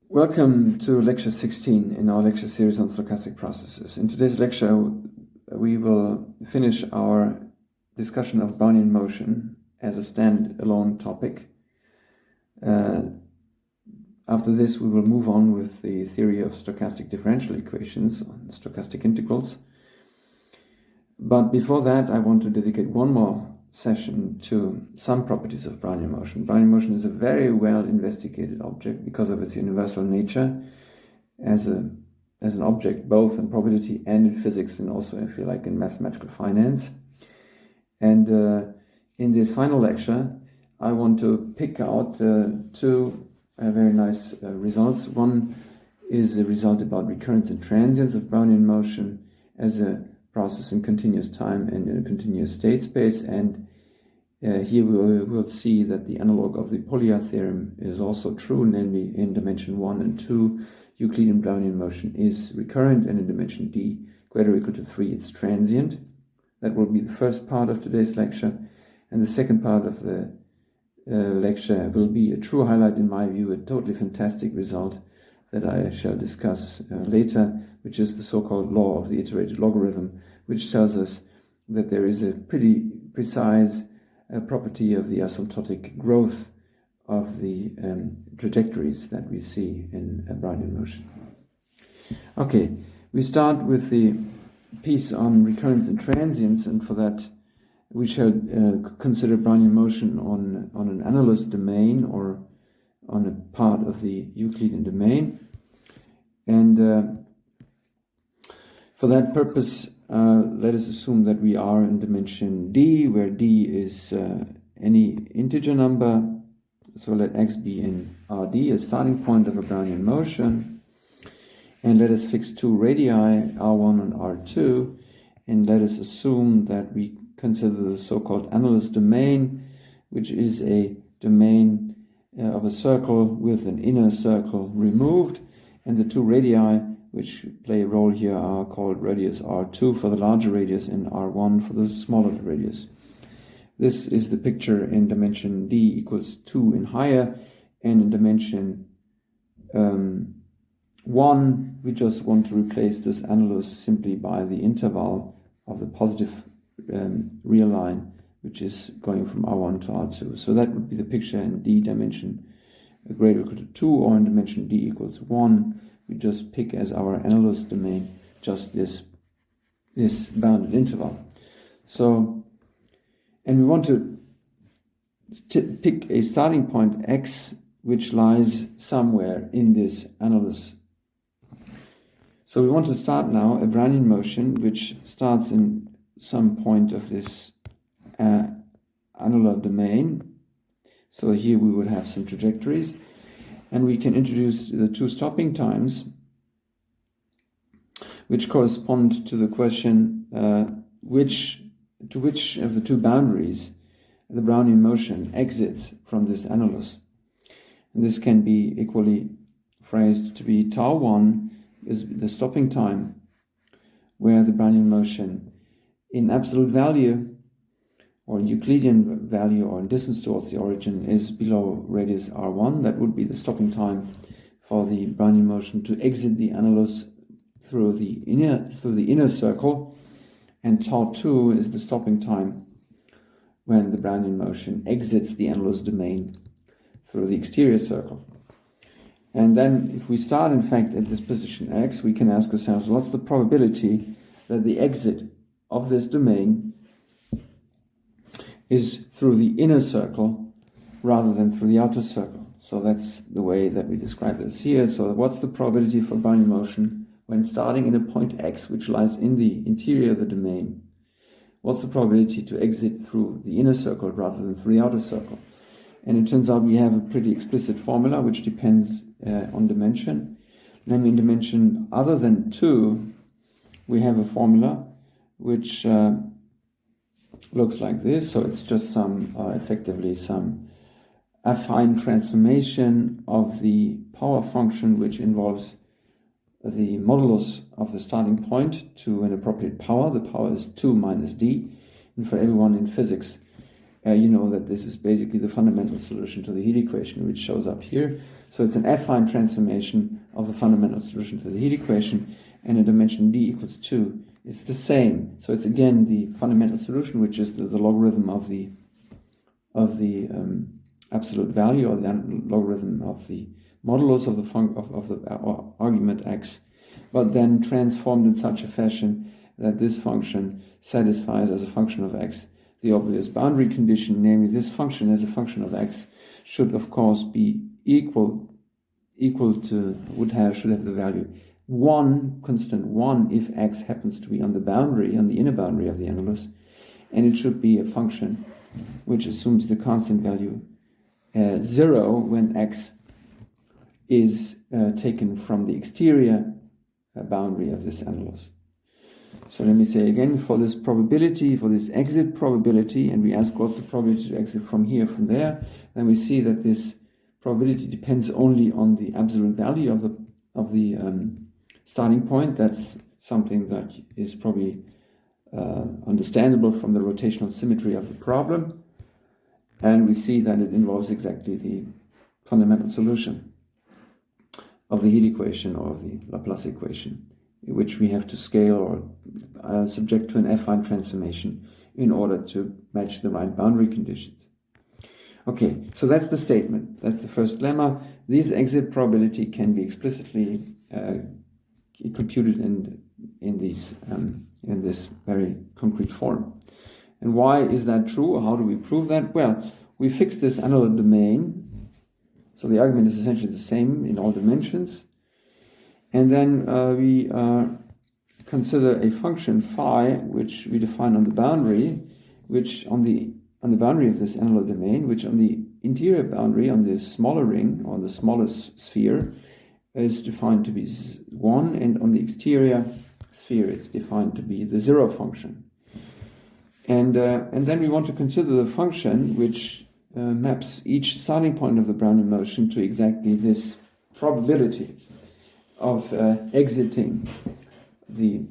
Welcome to lecture 16 in our lecture series on stochastic processes. In today's lecture, we will finish our discussion of Brownian motion as a standalone topic. After this, we will move on with the theory of stochastic differential equations, stochastic integrals. But before that, I want to dedicate one more session to some properties of Brownian motion. Brownian motion is a very well investigated object because of its universal nature as an object both in probability and in physics, and also, if you like, in mathematical finance. And in this final lecture, I want to pick out two very nice results. One is a result about recurrence and transience of Brownian motion as a process in continuous time and in a continuous state space, and here we will see that the analog of the Polya theorem is also true, namely in dimension 1 and 2, Euclidean Brownian motion is recurrent, and in dimension d greater or equal to 3 it's transient. That will be the first part of today's lecture, and the second part of the lecture will be a true highlight, in my view, a totally fantastic result that I shall discuss later, which is the so-called law of the iterated logarithm, which tells us that there is a pretty precise property of the asymptotic growth of the trajectories that we see in Brownian motion. Okay, we start with the piece on recurrence and transience, and for that we shall consider Brownian motion on an analogous domain, or on a part of the Euclidean domain. And for that purpose, let us assume that we are in dimension d, where d is any integer number. So let x be in Rd, a starting point of a Brownian motion. And let us fix two radii, R1 and R2. And let us assume that we consider the so-called analogous domain, which is a domain of a circle with an inner circle removed. And the two radii which play a role here are called radius R2 for the larger radius and R1 for the smaller radius. This is the picture in dimension d equals 2 and higher, and in dimension 1 we just want to replace this analogous simply by the interval of the positive real line, which is going from R1 to R2. So that would be the picture in d dimension greater or equal to 2, or in dimension d equals 1. We just pick as our analogous domain just this bounded interval. So, and we want to pick a starting point x which lies somewhere in this analogous. So we want to start now a Brownian motion which starts in some point of this annular domain. So here we would have some trajectories. And we can introduce the two stopping times, which correspond to the question which of the two boundaries the Brownian motion exits from this annulus. And this can be equally phrased to be tau 1 is the stopping time where the Brownian motion in absolute value, or Euclidean value, or in distance towards the origin, is below radius R1. That would be the stopping time for the Brownian motion to exit the annulus through the inner circle, and tau 2 is the stopping time when the Brownian motion exits the annulus domain through the exterior circle. And then if we start, in fact, at this position x, we can ask ourselves, what's the probability that the exit of this domain is through the inner circle rather than through the outer circle? So that's the way that we describe this here. So what's the probability for Brownian motion when starting in a point x which lies in the interior of the domain? What's the probability to exit through the inner circle rather than through the outer circle? And it turns out we have a pretty explicit formula which depends on dimension. Namely, in dimension other than 2, we have a formula which looks like this. So it's just effectively some affine transformation of the power function, which involves the modulus of the starting point to an appropriate power. The power is 2 minus d. And for everyone in physics, you know that this is basically the fundamental solution to the heat equation, which shows up here. So it's an affine transformation of the fundamental solution to the heat equation, and in dimension d equals 2, it's the same. So it's again the fundamental solution, which is the logarithm of the absolute value, or the logarithm of the modulus of the argument x, but then transformed in such a fashion that this function satisfies as a function of x the obvious boundary condition, namely this function as a function of x should of course be equal to, should have the value 1, constant 1, if x happens to be on the boundary, on the inner boundary of the annulus, and it should be a function which assumes the constant value 0 when x is taken from the exterior boundary of this annulus. So let me say again, for this probability, for this exit probability, and we ask what's the probability to exit from here, from there, then we see that this probability depends only on the absolute value of the starting point. That's something that is probably understandable from the rotational symmetry of the problem. And we see that it involves exactly the fundamental solution of the heat equation or of the Laplace equation, which we have to scale or subject to an affine transformation in order to match the right boundary conditions. Okay, so that's the statement. That's the first lemma. This exit probability can be explicitly computed in this very concrete form. And why is that true? How do we prove that? Well, we fix this annular domain. So the argument is essentially the same in all dimensions. And then we consider a function phi, which we define on the boundary, which on the boundary of this annular domain, which on the interior boundary, on the smaller ring, or the smallest sphere, is defined to be 1, and on the exterior sphere it's defined to be the 0 function. And then we want to consider the function which maps each starting point of the Brownian motion to exactly this probability of exiting the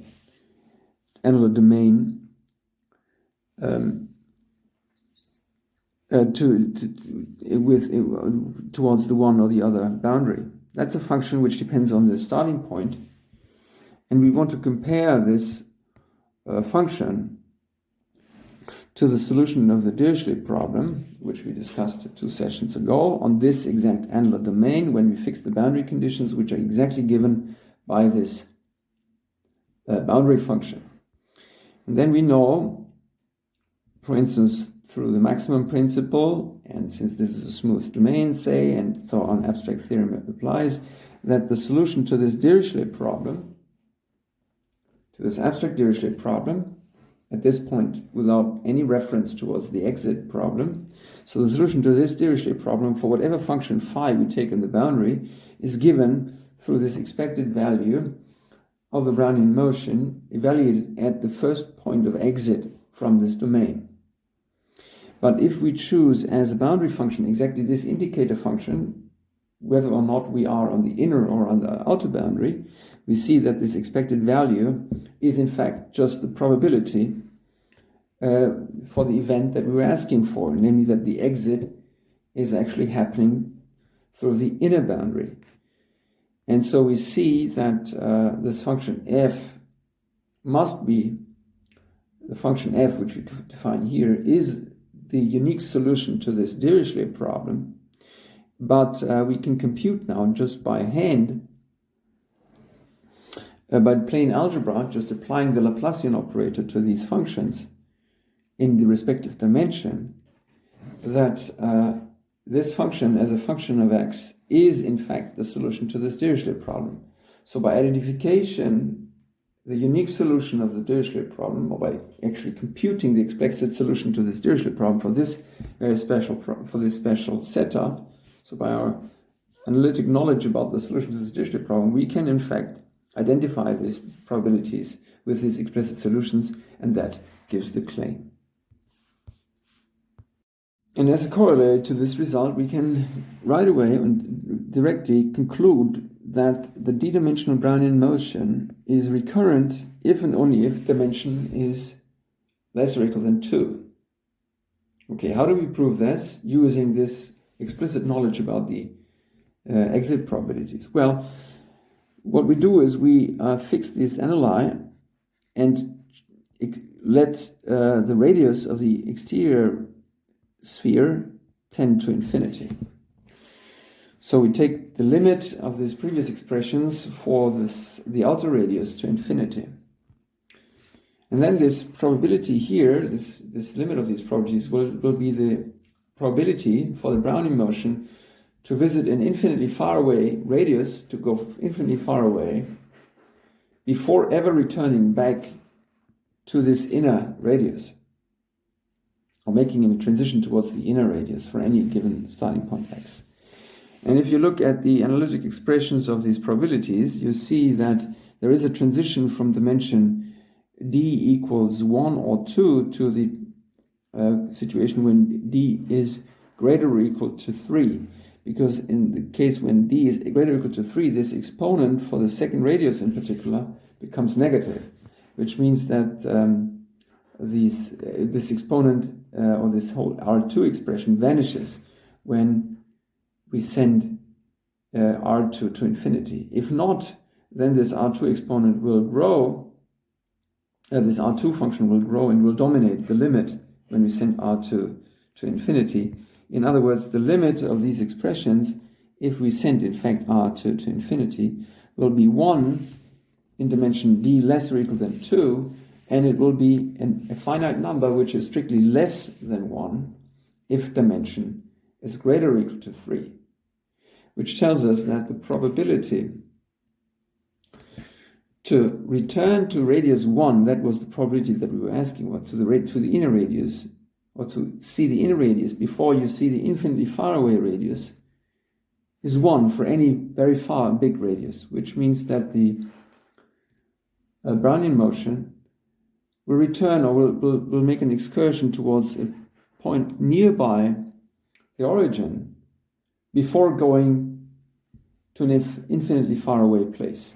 annular domain towards the one or the other boundary. That's a function which depends on the starting point, and we want to compare this function to the solution of the Dirichlet problem, which we discussed 2 sessions ago, on this exact annular domain when we fix the boundary conditions which are exactly given by this boundary function. And then we know, for instance, through the maximum principle, and since this is a smooth domain, say, and so on, abstract theorem applies, that the solution to this Dirichlet problem, to this abstract Dirichlet problem, at this point without any reference towards the exit problem, so the solution to this Dirichlet problem for whatever function phi we take in the boundary is given through this expected value of the Brownian motion evaluated at the first point of exit from this domain. But if we choose as a boundary function exactly this indicator function, whether or not we are on the inner or on the outer boundary, we see that this expected value is in fact just the probability for the event that we were asking for, namely that the exit is actually happening through the inner boundary. And so we see that this function f must be, the function f, which we define here, is the unique solution to this Dirichlet problem, but we can compute now just by hand, by plain algebra, just applying the Laplacian operator to these functions in the respective dimension, that this function as a function of x is in fact the solution to this Dirichlet problem. So by identification, the unique solution of the Dirichlet problem, or by actually computing the explicit solution to this Dirichlet problem for this very special special setup, so by our analytic knowledge about the solution to this Dirichlet problem, we can in fact identify these probabilities with these explicit solutions, and that gives the claim. And as a corollary to this result, we can right away and directly conclude that the d-dimensional Brownian motion is recurrent if and only if dimension is less or equal than 2. Okay, how do we prove this using this explicit knowledge about the exit probabilities? Well, what we do is we fix this analy and let the radius of the exterior sphere tend to infinity. So we take the limit of these previous expressions for the outer radius to infinity. And then this probability here, this limit of these properties will be the probability for the Brownian motion to visit an infinitely far away radius, to go infinitely far away, before ever returning back to this inner radius, or making a transition towards the inner radius for any given starting point x. And if you look at the analytic expressions of these probabilities, you see that there is a transition from dimension d equals 1 or 2 to the situation when d is greater or equal to 3. Because in the case when d is greater or equal to 3, this exponent for the second radius in particular becomes negative, which means that this exponent or this whole R2 expression vanishes when we send R2 to infinity. If not, then this R2 exponent will grow. This R2 function will grow and will dominate the limit when we send R2 to infinity. In other words, the limit of these expressions, if we send in fact R2 to infinity, will be 1 in dimension d less or equal than 2, and it will be a finite number which is strictly less than 1 if dimension is greater or equal to 3, which tells us that the probability to return to radius 1, that was the probability that we were asking, what, to the inner radius, or to see the inner radius before you see the infinitely far away radius, is 1 for any very far and big radius, which means that the Brownian motion will return, or will make an excursion towards a point nearby the origin before going to an infinitely far away place.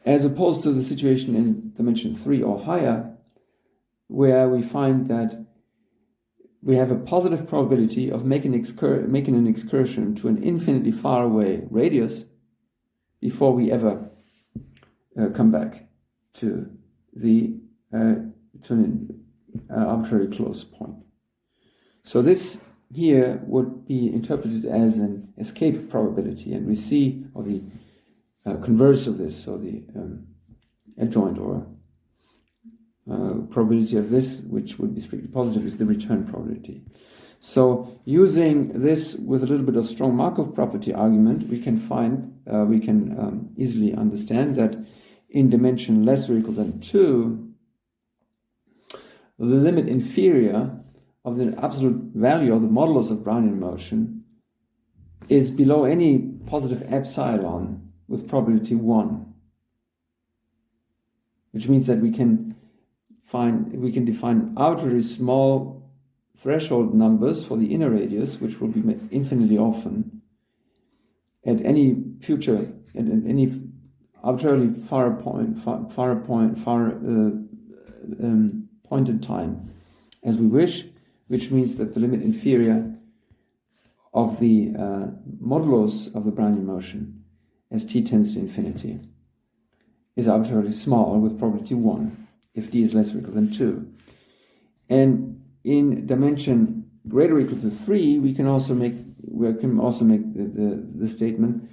As opposed to the situation in dimension 3 or higher, where we find that we have a positive probability of making an excursion to an infinitely far away radius before we ever come back to an arbitrary close point. So this here would be interpreted as an escape probability, and we see, or the converse of this, so the adjoint or probability of this, which would be strictly positive, is the return probability. So using this with a little bit of strong Markov property argument, we can easily understand that in dimension less or equal than 2, the limit inferior of the absolute value of the modulus of Brownian motion is below any positive epsilon with probability 1, which means that we can define arbitrarily small threshold numbers for the inner radius, which will be infinitely often at any arbitrarily far pointed time as we wish, which means that the limit inferior of the modulus of the Brownian motion as t tends to infinity is arbitrarily small with probability 1 if d is less or equal than 2. And in dimension greater or equal to 3, we can also make the statement,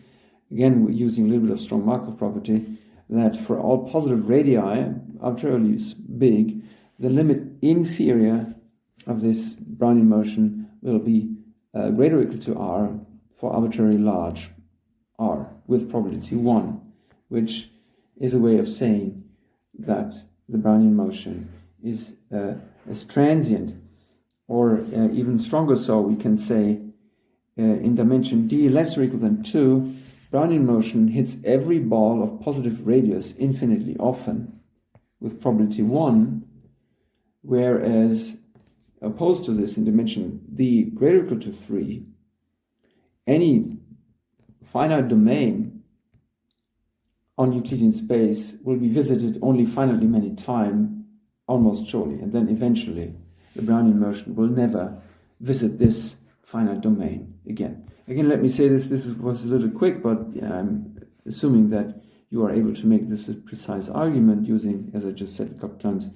again using a little bit of strong Markov property, that for all positive radii, arbitrarily big, the limit inferior of this Brownian motion will be greater or equal to r for arbitrarily large r with probability 1, which is a way of saying that the Brownian motion is transient, or even stronger so, we can say in dimension d less or equal than 2, Brownian motion hits every ball of positive radius infinitely often with probability 1, whereas opposed to this in dimension d greater or equal to 3, any finite domain on Euclidean space will be visited only finitely many times, almost surely, and then eventually the Brownian motion will never visit this finite domain again. Again, let me say this was a little quick, but I'm assuming that you are able to make this a precise argument using, as I just said a couple times,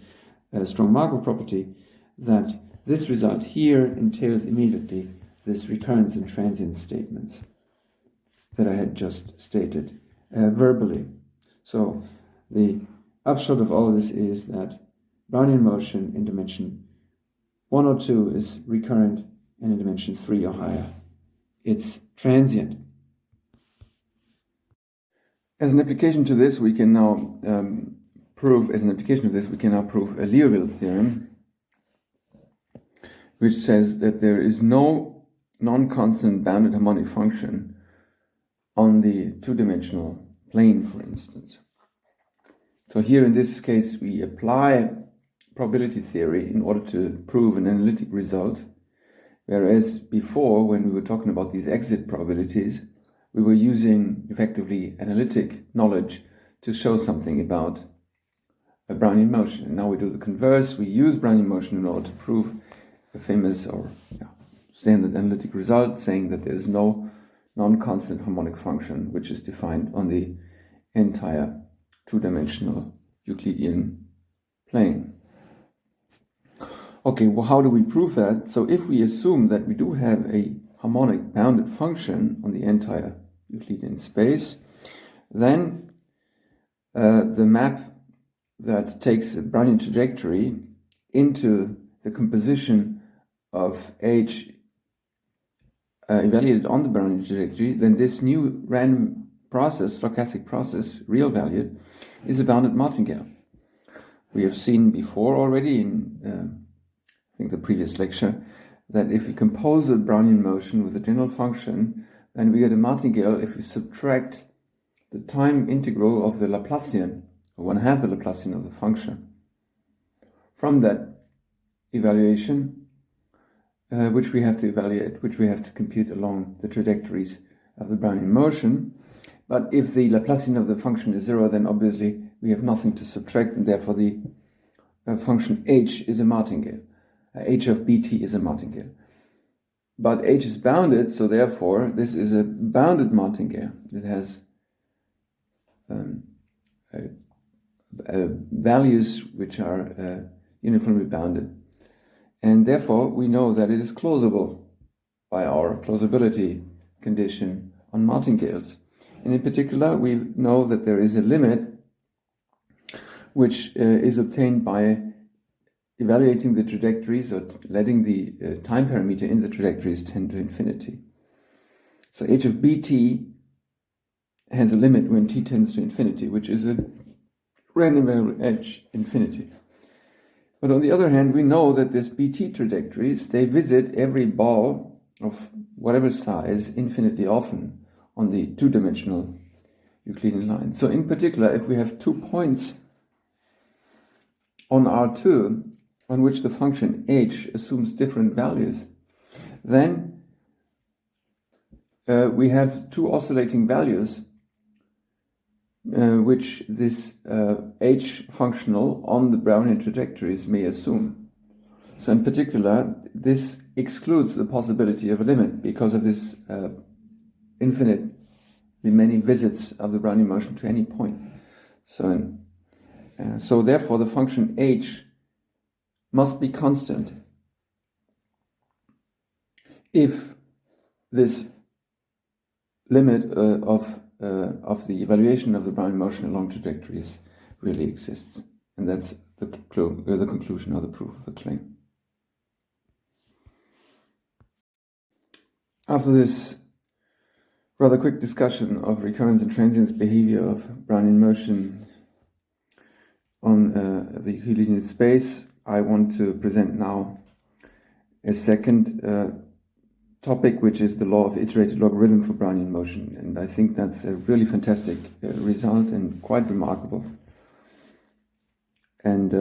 a strong Markov property, that this result here entails immediately this recurrence and transience statements that I had just stated verbally. So the upshot of all this is that Brownian motion in dimension 1 or 2 is recurrent, and in dimension 3 or higher, it's transient. As an application to this, we can now prove a Liouville theorem, which says that there is no non-constant bounded harmonic function on the two-dimensional plane, for instance. So here in this case, we apply probability theory in order to prove an analytic result, whereas before, when we were talking about these exit probabilities, we were using effectively analytic knowledge to show something about a Brownian motion. And now we do the converse. We use Brownian motion in order to prove a famous or standard analytic result, saying that there is no non-constant harmonic function which is defined on the entire two-dimensional Euclidean plane. Okay, well, how do we prove that? So if we assume that we do have a harmonic bounded function on the entire Euclidean space, then the map that takes a Brownian trajectory into the composition of H evaluated on the Brownian trajectory, then this new random process, stochastic process, real valued, is a bounded martingale. We have seen before already in I think the previous lecture, that if we compose a Brownian motion with a general function, then we get a martingale if we subtract the time integral of the Laplacian, or 1/2 the Laplacian of the function, from that evaluation, which we have to evaluate, which we have to compute along the trajectories of the Brownian motion. But if the Laplacian of the function is 0, then obviously we have nothing to subtract, and therefore the function h is a martingale. H of bt is a martingale. But h is bounded, so therefore this is a bounded martingale. It has values which are uniformly bounded. And therefore we know that it is closable by our closability condition on martingales. And in particular, we know that there is a limit which is obtained by evaluating the trajectories or letting the time parameter in the trajectories tend to infinity. So h of bt has a limit when t tends to infinity, which is a random variable h infinity. But on the other hand, we know that this bt trajectories, they visit every ball of whatever size infinitely often on the two-dimensional Euclidean line. So in particular, if we have 2 points on R2 on which the function h assumes different values, then we have 2 oscillating values which this h functional on the Brownian trajectories may assume. So in particular, this excludes the possibility of a limit because of this infinitely many visits of the Brownian motion to any point. So therefore the function h must be constant if this limit of the evaluation of the Brownian motion along trajectories really exists. And that's the conclusion or the proof of the claim. After this rather quick discussion of recurrence and transience behavior of Brownian motion on the Euclidean space, I want to present now a second topic, which is the law of iterated logarithm for Brownian motion. And I think that's a really fantastic result and quite remarkable. And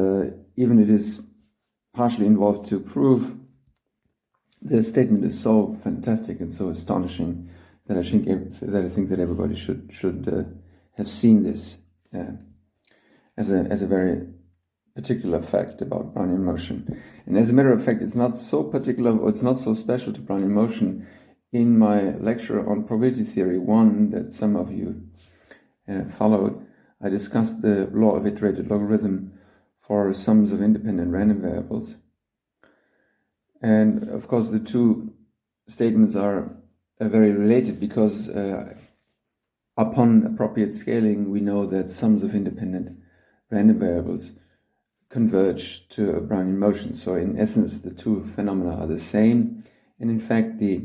even it is partially involved to prove the statement is so fantastic and so astonishing that I think that everybody should have seen this as a very particular fact about Brownian motion. And as a matter of fact, it's not so particular, or it's not so special to Brownian motion. In my lecture on probability theory 1 that some of you followed, I discussed the law of iterated logarithm for sums of independent random variables. And of course, the two statements are very related because upon appropriate scaling, we know that sums of independent random variables converge to a Brownian motion. So in essence, the two phenomena are the same. And in fact, the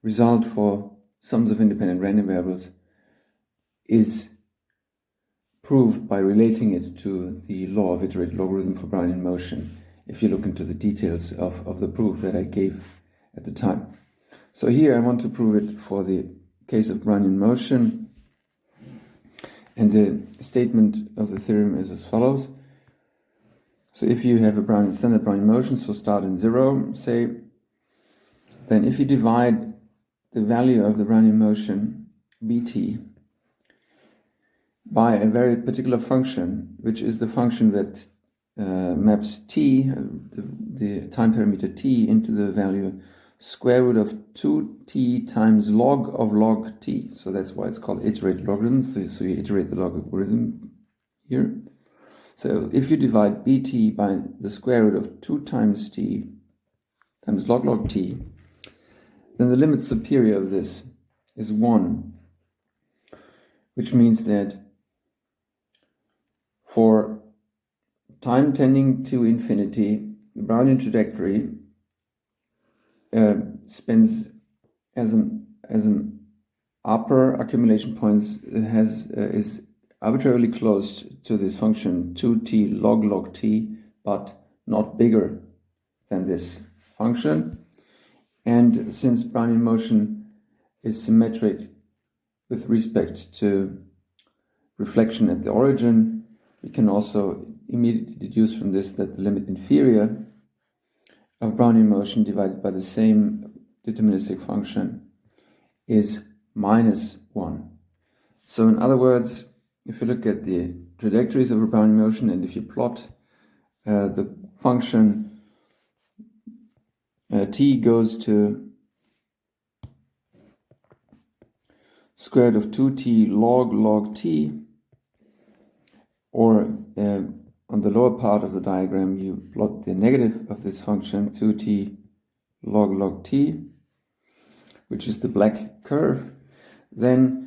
result for sums of independent random variables is proved by relating it to the law of iterated logarithm for Brownian motion, if you look into the details of the proof that I gave at the time. So here I want to prove it for the case of Brownian motion. And the statement of the theorem is as follows. So if you have a standard Brownian motion, so start in 0, say, then if you divide the value of the Brownian motion, bt, by a very particular function, which is the function that maps t, the time parameter t, into the value square root of 2t times log of log t. So that's why it's called iterated logarithm. So you iterate the logarithm here. So if you divide bt by the square root of 2 times t times log t, then the limit superior of this is 1, which means that for time tending to infinity, the Brownian trajectory spends as an upper accumulation points is arbitrarily close to this function 2t log t, but not bigger than this function. And since Brownian motion is symmetric with respect to reflection at the origin, we can also immediately deduce from this that the limit inferior of Brownian motion divided by the same deterministic function is -1. So in other words, if you look at the trajectories of a Brownian motion, and if you plot the function t goes to square root of 2t log t, or on the lower part of the diagram you plot the negative of this function 2t log t, which is the black curve, then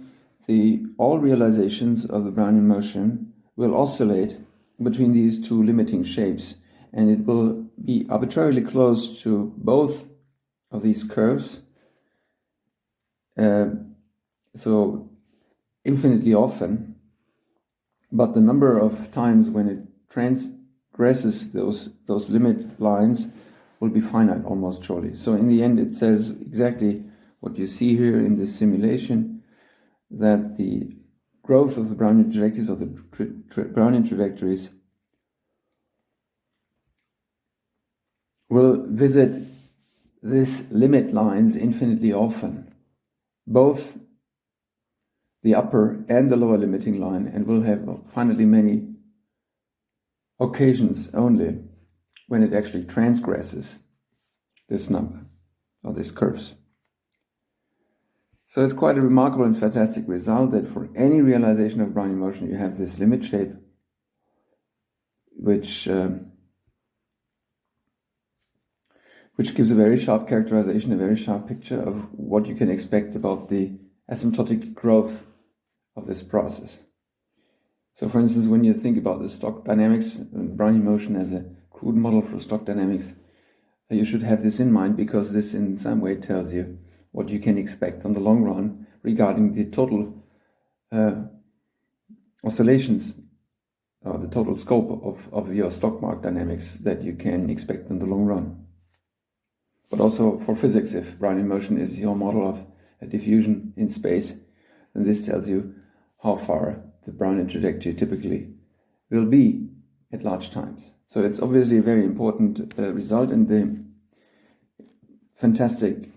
all realizations of the Brownian motion will oscillate between these two limiting shapes, and it will be arbitrarily close to both of these curves, so infinitely often, but the number of times when it transgresses those limit lines will be finite almost surely. So in the end it says exactly what you see here in this simulation, that the growth of the Brownian trajectories, or the Brownian trajectories, will visit these limit lines infinitely often, both the upper and the lower limiting line, and will have finitely many occasions only when it actually transgresses this number, or these curves. So it's quite a remarkable and fantastic result that for any realization of Brownian motion you have this limit shape, which gives a very sharp characterization, a very sharp picture of what you can expect about the asymptotic growth of this process. So for instance, when you think about the stock dynamics and Brownian motion as a crude model for stock dynamics, you should have this in mind, because this in some way tells you what you can expect on the long run regarding the total oscillations, or the total scope of your stock market dynamics that you can expect in the long run. But also for physics, if Brownian motion is your model of a diffusion in space, then this tells you how far the Brownian trajectory typically will be at large times. So it's obviously a very important result, and the fantastic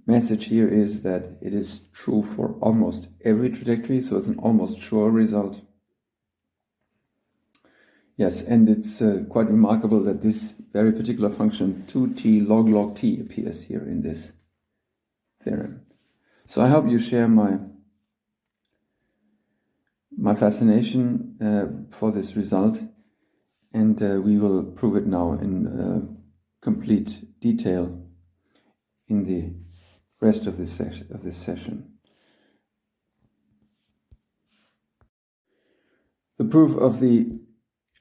message here is that it is true for almost every trajectory, so it's an almost sure result. Yes, and it's quite remarkable that this very particular function 2t log t appears here in this theorem. So I hope you share my fascination for this result, and we will prove it now in complete detail in the rest of this session. The proof of the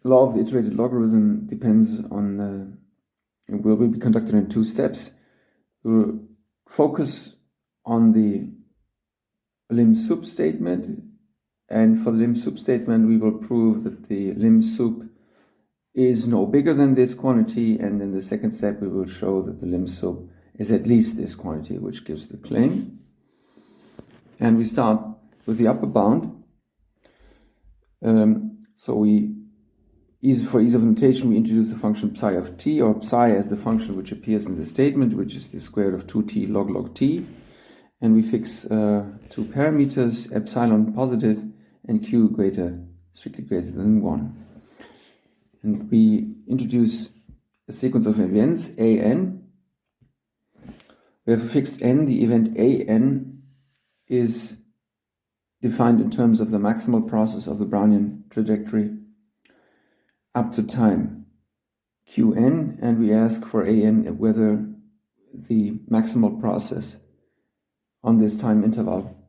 law of the iterated logarithm depends on, will be conducted in 2 steps. We'll focus on the lim sup statement, and for the lim sup statement we will prove that the lim sup is no bigger than this quantity, and in the second step we will show that the lim sup is at least this quantity, which gives the claim. And we start with the upper bound. So for ease of notation, we introduce the function psi of t, or psi as the function which appears in the statement, which is the square root of 2t log t. And we fix 2 parameters, epsilon positive and q strictly greater than 1. And we introduce a sequence of events, an. We have a fixed n. The event an is defined in terms of the maximal process of the Brownian trajectory up to time qn, and we ask for an whether the maximal process on this time interval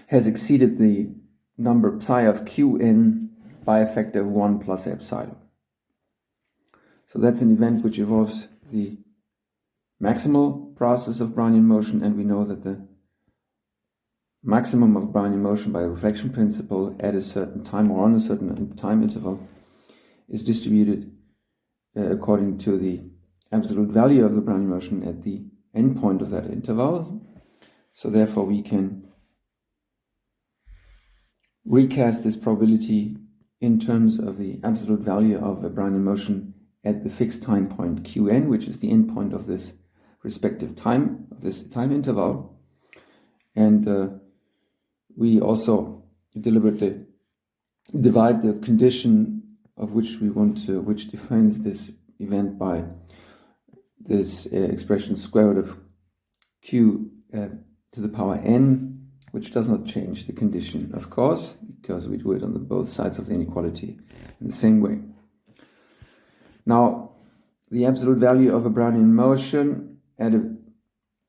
has exceeded the number psi of qn by a factor of 1 plus epsilon. So that's an event which involves the maximal process of Brownian motion, and we know that the maximum of Brownian motion by the reflection principle at a certain time or on a certain time interval is distributed according to the absolute value of the Brownian motion at the endpoint of that interval. So therefore we can recast this probability in terms of the absolute value of a Brownian motion at the fixed time point qn, which is the endpoint of this respective time, of this time interval. And we also deliberately divide the condition of which we want to, which defines this event by this expression square root of q to the power n, which does not change the condition, of course, because we do it on both sides of the inequality in the same way. Now, the absolute value of a Brownian motion at a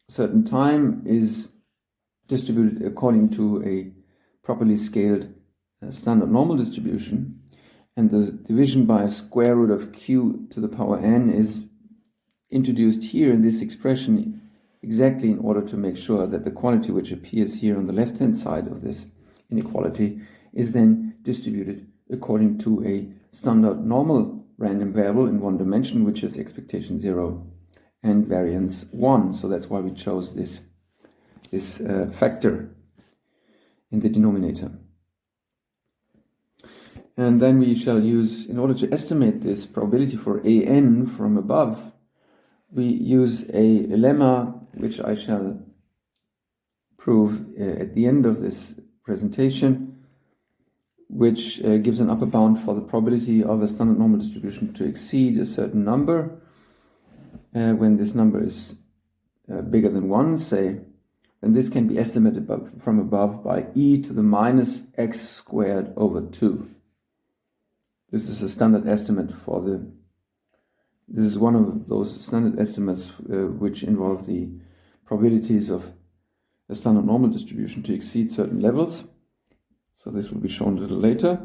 certain time is distributed according to a properly scaled standard normal distribution, and the division by a square root of q to the power n is introduced here in this expression exactly in order to make sure that the quantity which appears here on the left-hand side of this inequality is then distributed according to a standard normal random variable in 1 dimension, which is expectation 0 and variance 1. So that's why we chose this factor in the denominator. And then we shall use, in order to estimate this probability for an from above, we use a lemma which I shall prove at the end of this presentation, which gives an upper bound for the probability of a standard normal distribution to exceed a certain number. When this number is bigger than 1, say, then this can be estimated from above by e to the minus x squared over 2. This is a standard estimate for this is one of those standard estimates which involve the probabilities of a standard normal distribution to exceed certain levels. So this will be shown a little later.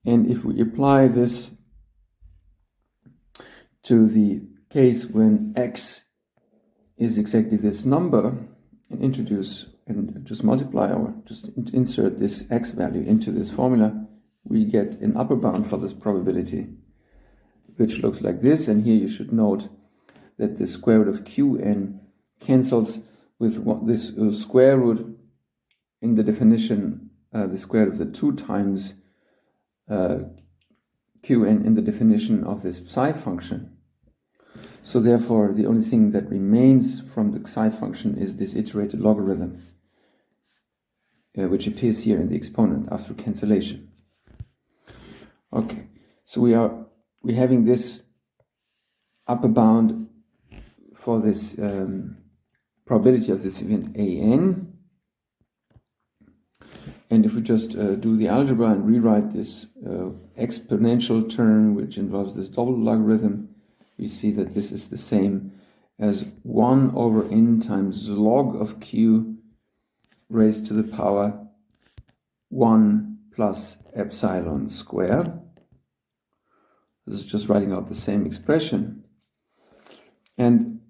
And if we apply this to the case when x is exactly this number, and introduce and just multiply or just insert this x value into this formula, we get an upper bound for this probability, which looks like this. And here you should note that the square root of qn cancels with this square root in the definition, the square root of the 2 times qn in the definition of this psi function. So therefore, the only thing that remains from the psi function is this iterated logarithm, which appears here in the exponent after cancellation. Okay, so we're having this upper bound for this probability of this event an. And if we just do the algebra and rewrite this exponential term, which involves this double logarithm, we see that this is the same as 1 over n times log of q raised to the power 1 plus epsilon square. This is just writing out the same expression. And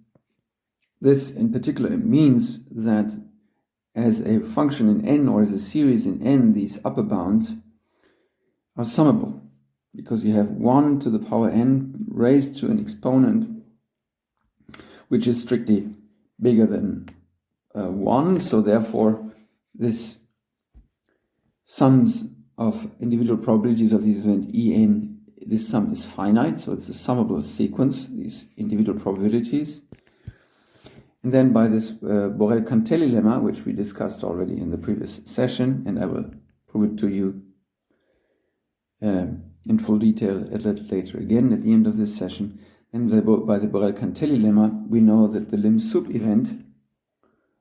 this in particular means that as a function in n or as a series in n, these upper bounds are summable because you have 1 to the power n raised to an exponent which is strictly bigger than 1. So therefore, this sums of individual probabilities of this event En, this sum is finite, so it's a summable sequence, these individual probabilities. And then by this Borel-Cantelli lemma, which we discussed already in the previous session, and I will prove it to you in full detail a little later again at the end of this session. And by the Borel-Cantelli lemma, we know that the lim sup event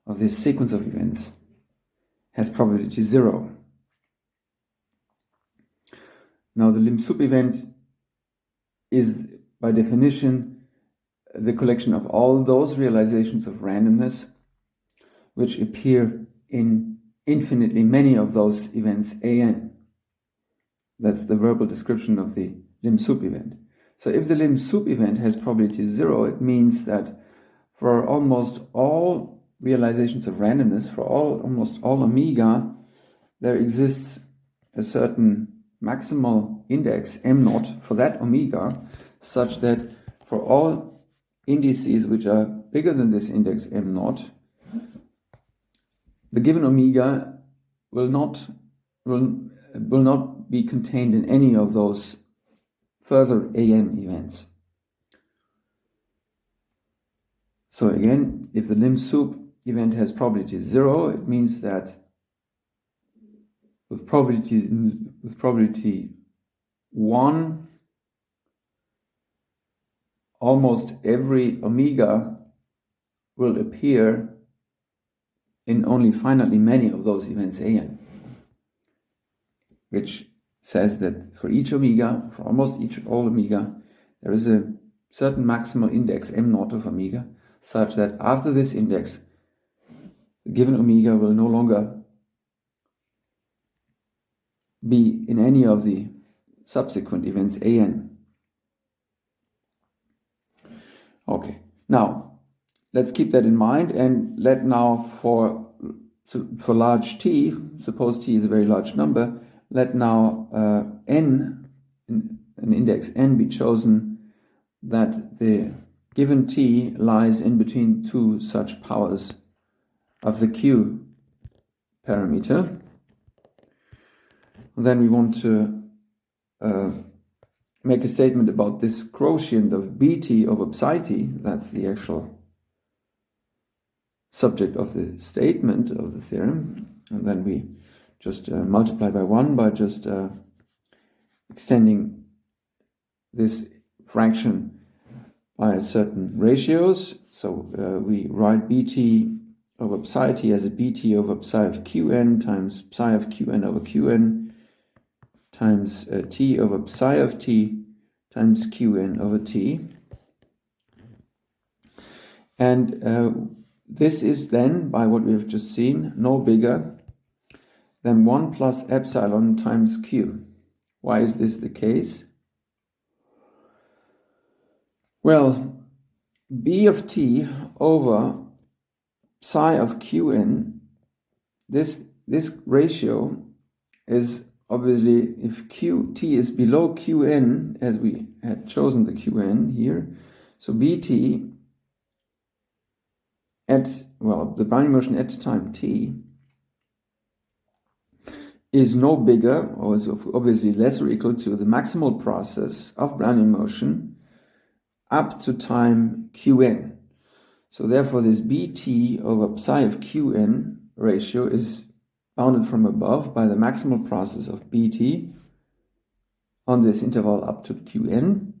of this sequence of events has probability 0. Now the lim sup event is by definition the collection of all those realizations of randomness which appear in infinitely many of those events an. That's the verbal description of the lim sup event. So if the lim sup event has probability 0, it means that for almost all realizations of randomness, for almost all omega, there exists a certain maximal index m0 for that omega, such that for all indices which are bigger than this index m0, the given omega will not be contained in any of those further an events. So again, if the lim sup event has probability 0, it means that with probability 1, almost every omega will appear in only finitely many of those events an, which says that for each omega, for almost all omega, there is a certain maximal index m0 of omega, such that after this index, the given omega will no longer be in any of the subsequent events an. Okay, now let's keep that in mind, and let now for large t, suppose t is a very large number, let now n, an index n, be chosen that the given t lies in between two such powers of the q parameter. And then we want to make a statement about this quotient of bt over psi t. That's the actual subject of the statement of the theorem. And then we just multiply by 1 by just extending this fraction by certain ratios. So we write bt over psi t as a bt over psi of qn times psi of qn over qn times t over psi of t times qn over t. And this is then, by what we have just seen, no bigger than 1 plus epsilon times q. Why is this the case? Well, b of t over psi of qn, this ratio is obviously, if qt is below qn, as we had chosen the qn here, so bt at, well, the Brownian motion at time t is no bigger, or is obviously less or equal to the maximal process of Brownian motion up to time qn. So therefore this bt over psi of qn ratio is bounded from above by the maximal process of bt on this interval up to Qn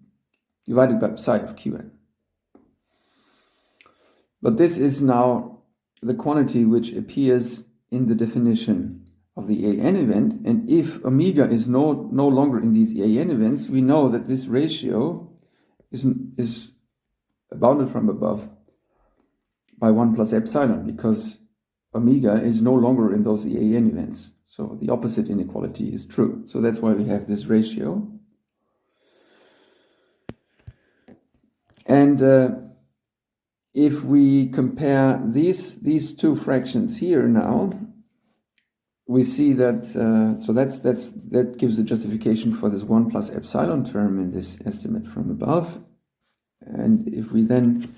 divided by psi of Qn. But this is now the quantity which appears in the definition of the AN event, and if omega is no longer in these AN events, we know that this ratio is bounded from above by 1 plus epsilon, because omega is no longer in those AN events. So the opposite inequality is true. So that's why we have this ratio. And if we compare these two fractions here now, we see that that gives a justification for this 1 plus epsilon term in this estimate from above. And if we then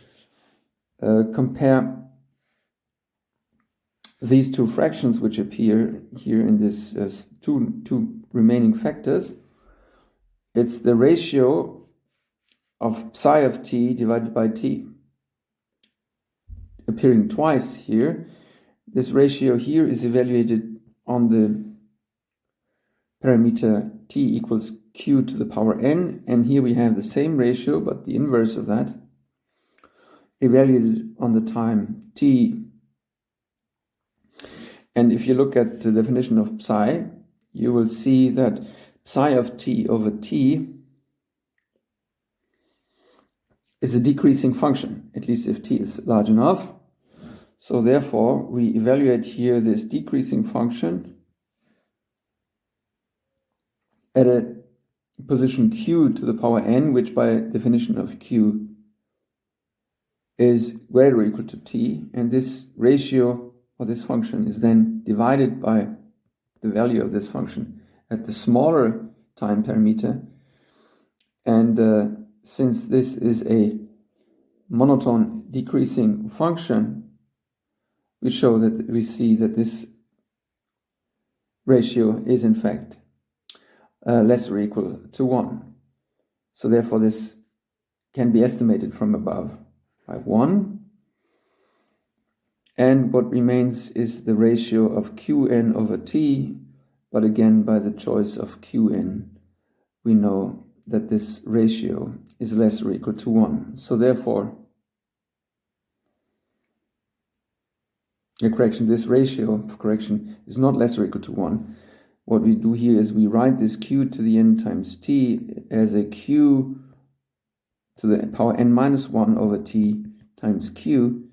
compare these two fractions which appear here in this two remaining factors, it's the ratio of psi of t divided by t, appearing twice here. This ratio here is evaluated on the parameter t equals q to the power n, and here we have the same ratio, but the inverse of that, evaluated on the time t. And if you look at the definition of psi, you will see that psi of t over t is a decreasing function, at least if t is large enough. So therefore, we evaluate here this decreasing function at a position q to the power n, which by definition of q is greater or equal to t, and this ratio or this function is then divided by the value of this function at the smaller time parameter. And since this is a monotone decreasing function, we see that this ratio is in fact less or equal to 1. So therefore this can be estimated from above by 1. And what remains is the ratio of Qn over t, but again by the choice of Qn, we know that this ratio is less or equal to 1. So therefore, this ratio of correction is not less or equal to 1. What we do here is we write this q to the n times t as a q to the power n minus 1 over t times q,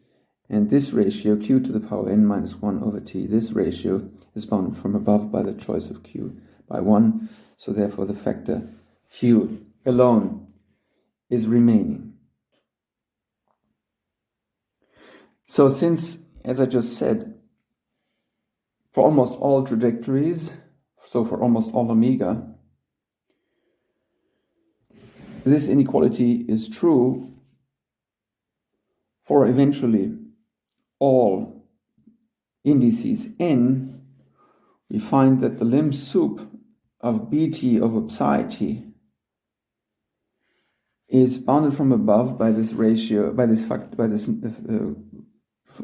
and this ratio, q to the power n minus 1 over t, this ratio is bounded from above by the choice of q by 1, so therefore the factor q alone is remaining. So since, as I just said, for almost all trajectories, so for almost all omega, this inequality is true for eventually all indices n, we find that the lim sup of bt over psi t is bounded from above by this ratio, by this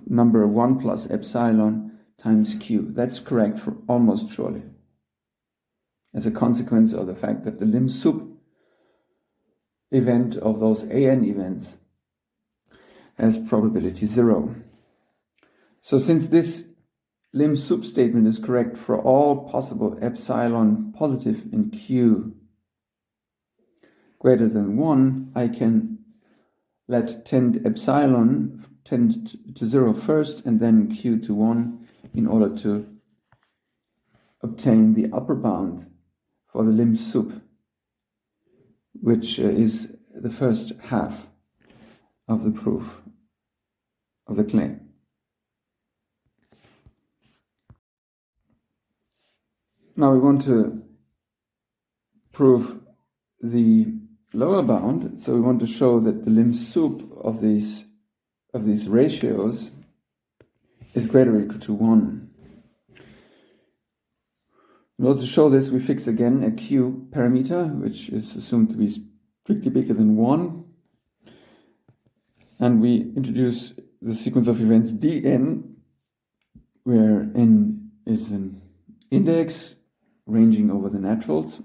number 1 plus epsilon times q. That's correct for almost surely, as a consequence of the fact that the lim sup event of those an events has probability 0. So since this lim sup statement is correct for all possible epsilon positive in q greater than 1, I can let tend epsilon tend to 0 first and then q to 1 in order to obtain the upper bound for the lim sup, which is the first half of the proof of the claim. Now we want to prove the lower bound, so we want to show that the lim sup of these ratios is greater or equal to 1. In order to show this, we fix again a q parameter, which is assumed to be strictly bigger than 1, and we introduce the sequence of events dn, where n is an index ranging over the naturals,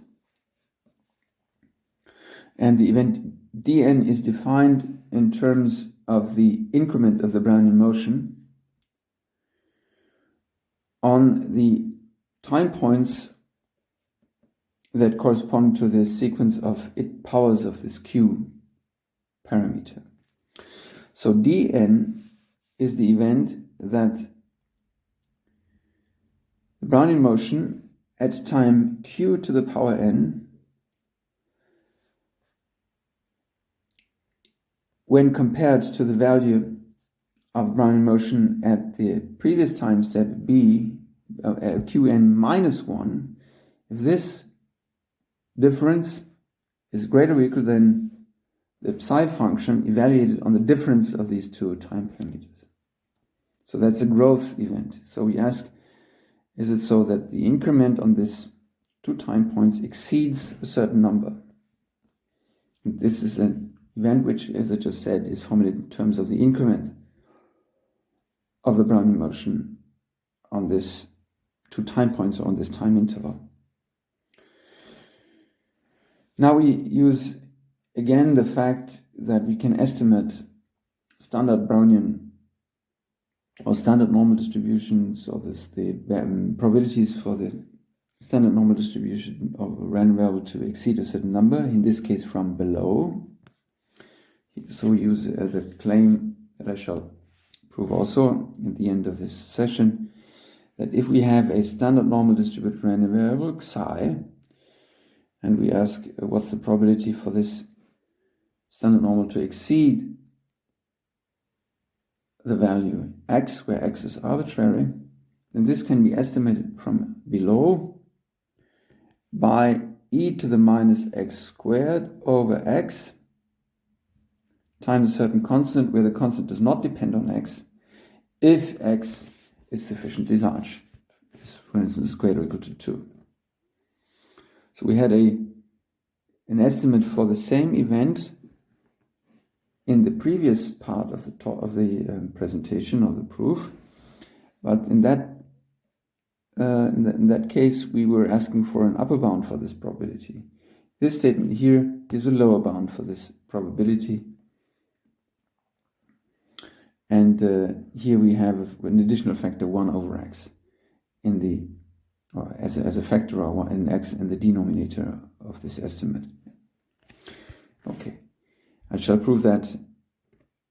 And the event dn is defined in terms of the increment of the Brownian motion on the time points that correspond to the sequence of powers of this q parameter. So dn is the event that the Brownian motion at time q to the power n, when compared to the value of Brownian motion at the previous time step b, qn minus 1, if this difference is greater or equal than the psi function evaluated on the difference of these two time parameters. So that's a growth event. So we ask, is it so that the increment on these two time points exceeds a certain number? And this is an event which, as I just said, is formulated in terms of the increment of the Brownian motion on this two time points or on this time interval. Now we use again the fact that we can estimate standard Brownian or standard normal distributions, or the probabilities for the standard normal distribution of a random variable to exceed a certain number, in this case from below. So we use the claim that I shall prove also at the end of this session, that if we have a standard normal distributed random variable psi, and we ask what's the probability for this standard normal to exceed the value x, where x is arbitrary, then this can be estimated from below by e to the minus x squared over x times a certain constant where the constant does not depend on x, if x is sufficiently large, for instance greater or equal to 2. So we had an estimate for the same event in the previous part of the presentation of the proof, but in that case we were asking for an upper bound for this probability. This statement here gives a lower bound for this probability, and here we have an additional factor 1 over x in the, or as a factor of 1 in x in the denominator of this estimate. Okay. I shall prove that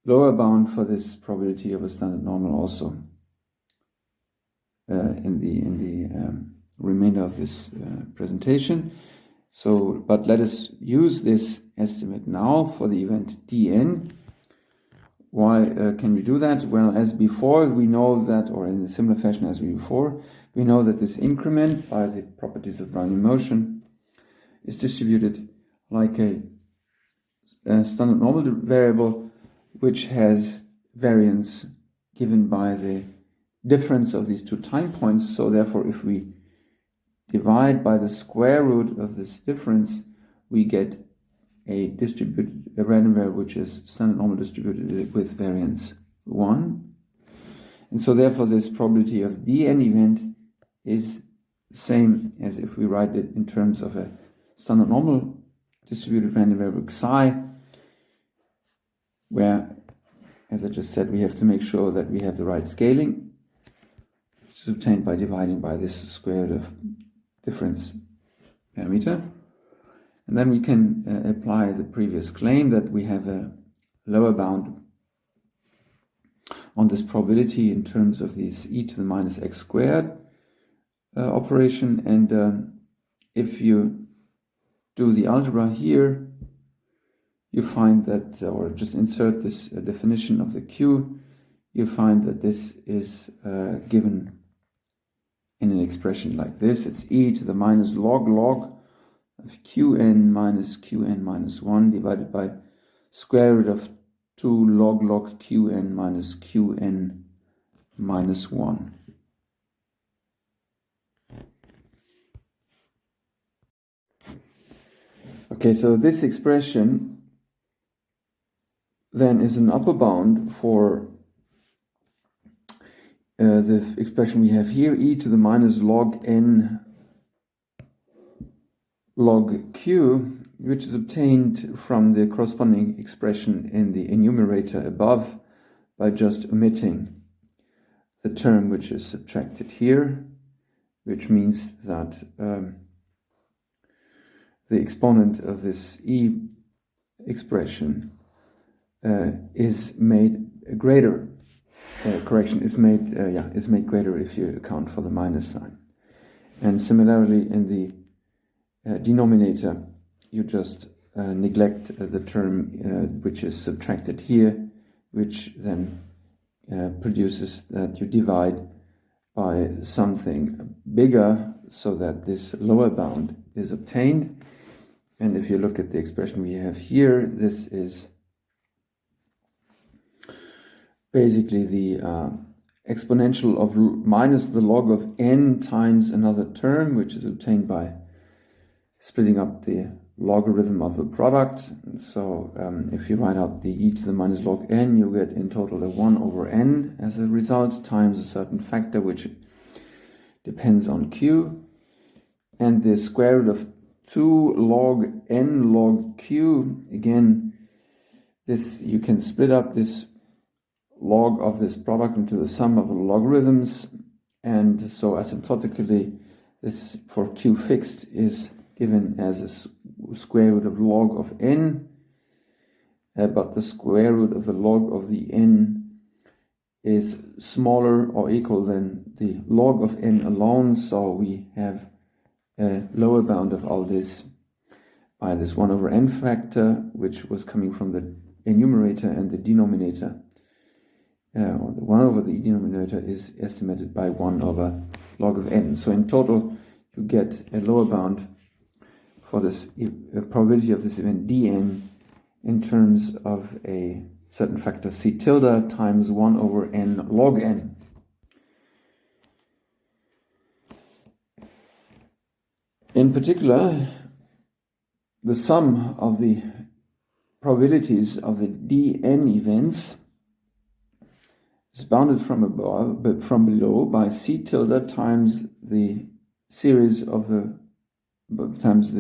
lower bound for this probability of a standard normal also in the remainder of this presentation. So, but let us use this estimate now for the event dn. Why can we do that? Well, as before, we know that, or in a similar fashion as before, we know that this increment by the properties of Brownian motion is distributed like a standard normal variable which has variance given by the difference of these two time points. So therefore, if we divide by the square root of this difference, we get a random variable which is standard normal distributed with variance 1. And so therefore this probability of dn event is the same as if we write it in terms of a standard normal distributed random variable psi, where, as I just said, we have to make sure that we have the right scaling, which is obtained by dividing by this square root of difference parameter. And then we can apply the previous claim that we have a lower bound on this probability in terms of this e to the minus x squared operation. And if you do the algebra here, you find that, or just insert this definition of the q, you find that this is given in an expression like this. It's e to the minus log of qn minus 1 divided by square root of 2 log qn minus 1. Okay, so this expression then is an upper bound for the expression we have here, e to the minus log n log q, which is obtained from the corresponding expression in the enumerator above by just omitting the term which is subtracted here, which means that the exponent of this e expression is made greater. Is made greater if you account for the minus sign. And similarly, in the denominator, you just neglect the term which is subtracted here, which then produces that you divide by something bigger so that this lower bound is obtained. And if you look at the expression we have here, this is basically the exponential of minus the log of n times another term, which is obtained by splitting up the logarithm of the product. So if you write out the e to the minus log n, you get in total a 1 over n as a result, times a certain factor which depends on q. And the square root of 2 log n log q, again, this you can split up this log of this product into the sum of the logarithms, and so asymptotically this for q fixed is given as a square root of log of n, but the square root of the log of the n is smaller or equal than the log of n alone, so we have a lower bound of all this by this 1 over n factor, which was coming from the enumerator, and the denominator, or the 1 over the denominator, is estimated by 1 over log of n. So in total, you get a lower bound for this probability of this event dn in terms of a certain factor c tilde times 1 over n log n. In particular, the sum of the probabilities of the dn events is bounded from above, from below, by c tilde times the series of the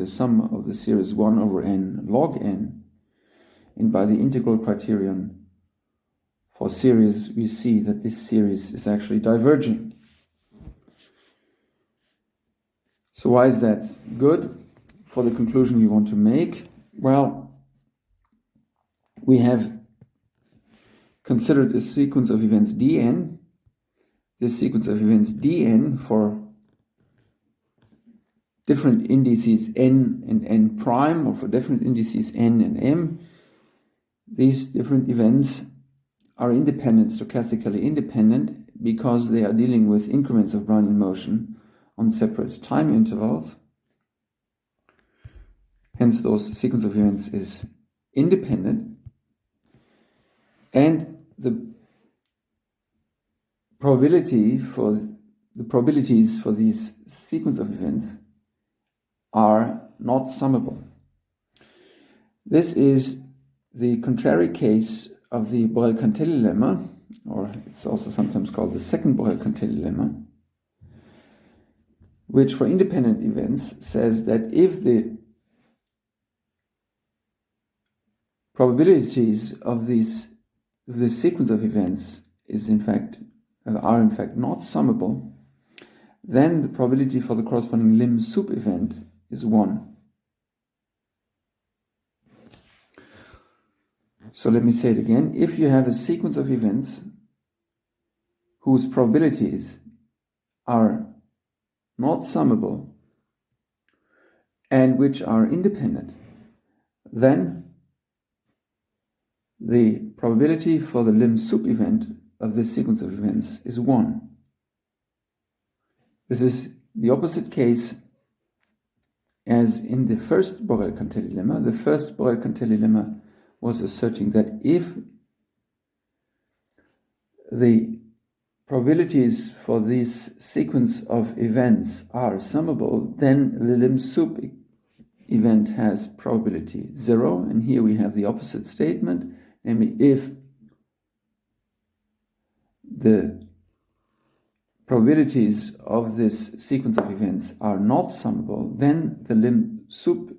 sum of the series 1 over n log n, and by the integral criterion for series, we see that this series is actually diverging. So why is that good for the conclusion we want to make? Well, we have considered a sequence of events dn. This sequence of events dn for different indices n and n prime, or for different indices n and m. These different events are independent, stochastically independent, because they are dealing with increments of Brownian motion on separate time intervals. Hence, those sequence of events is independent, and the probabilities for these sequence of events are not summable. This is the contrary case of the Borel-Cantelli lemma, or it's also sometimes called the second Borel-Cantelli lemma, which for independent events says that if the probabilities of this sequence of events are in fact not summable, then the probability for the corresponding lim sup event is 1. So let me say it again. If you have a sequence of events whose probabilities are not summable and which are independent, then the probability for the lim sup event of this sequence of events is 1. This is the opposite case as in the first Borel-Cantelli lemma. The first Borel-Cantelli lemma was asserting that if the probabilities for this sequence of events are summable, then the lim sup event has probability 0, and here we have the opposite statement, namely if the probabilities of this sequence of events are not summable, then the lim sup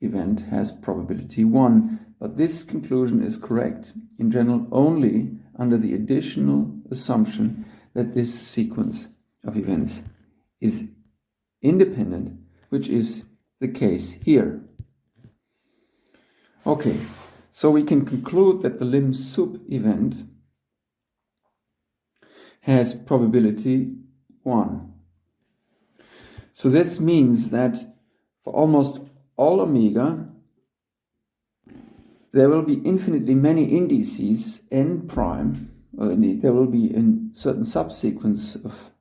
event has probability 1. But this conclusion is correct in general only under the additional assumption that this sequence of events is independent, which is the case here. Okay, so we can conclude that the lim sup event has probability 1. So this means that for almost all omega, there will be infinitely many indices n prime, or there will be a certain subsequence of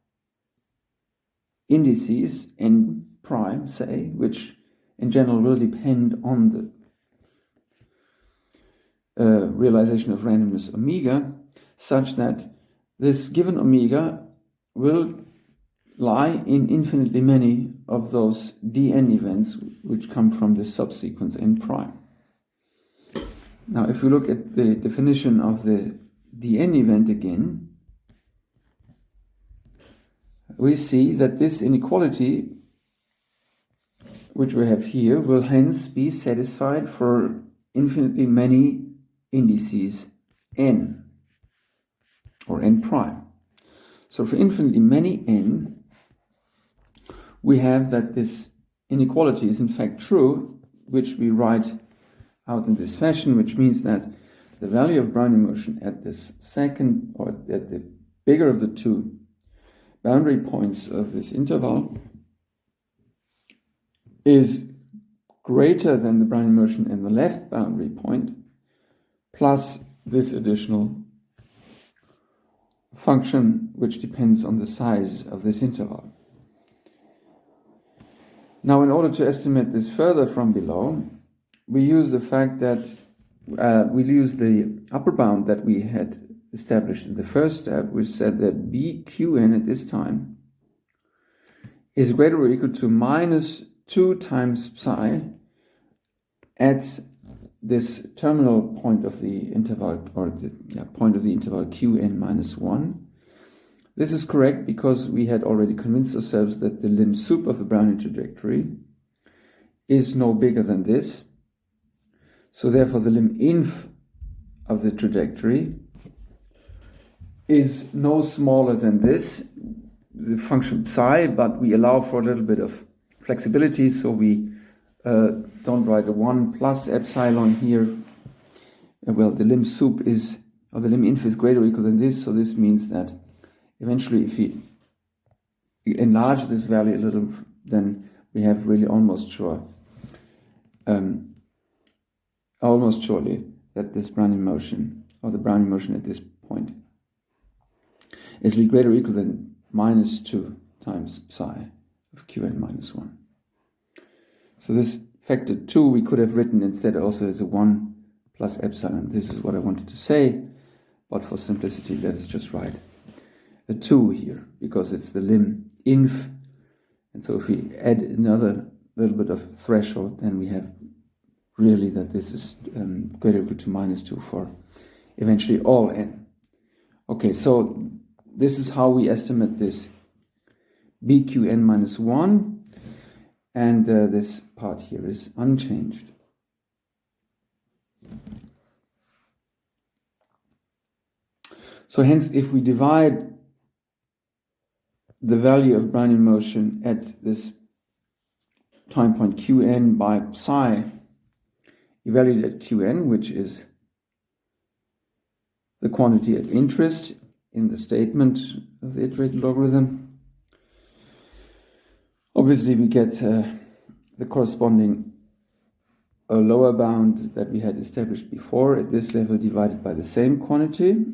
indices n prime, say, which in general will depend on the realization of randomness omega, such that this given omega will lie in infinitely many of those dn events which come from this subsequence n prime. Now, if we look at the definition of the dn event again, we see that this inequality, which we have here, will hence be satisfied for infinitely many indices n, or n prime. So for infinitely many n, we have that this inequality is in fact true, which we write out in this fashion, which means that the value of Brownian motion at this second, or at the bigger of the two boundary points of this interval, is greater than the Brownian motion in the left boundary point, plus this additional function which depends on the size of this interval. Now, in order to estimate this further from below, we use the fact that we use the upper bound that we had established in the first step, which said that BQN at this time is greater or equal to minus 2 times psi at this terminal point of the interval, or the point of the interval Qn minus 1. This is correct because we had already convinced ourselves that the lim sup of the Brownian trajectory is no bigger than this. So therefore the lim inf of the trajectory is no smaller than this, the function psi, but we allow for a little bit of flexibility, so we don't write a 1 plus epsilon here. Well, the lim sup is, or the lim inf is greater or equal than this, so this means that eventually if we enlarge this value a little, then we have really almost surely that this Brownian motion, or the Brownian motion at this point, is really greater or equal than minus 2 times psi of Qn minus 1. So this factor 2 we could have written instead also as a 1 plus epsilon. This is what I wanted to say, but for simplicity let's just write a 2 here, because it's the lim inf, and so if we add another little bit of threshold, then we have really that this is greater or equal to minus 2 for eventually all n. Okay, so this is how we estimate this BQN minus 1, and this part here is unchanged. So hence, if we divide the value of Brownian motion at this time point Qn by psi, evaluated at Qn, which is the quantity at interest in the statement of the iterated logarithm, obviously we get the corresponding lower bound that we had established before at this level divided by the same quantity.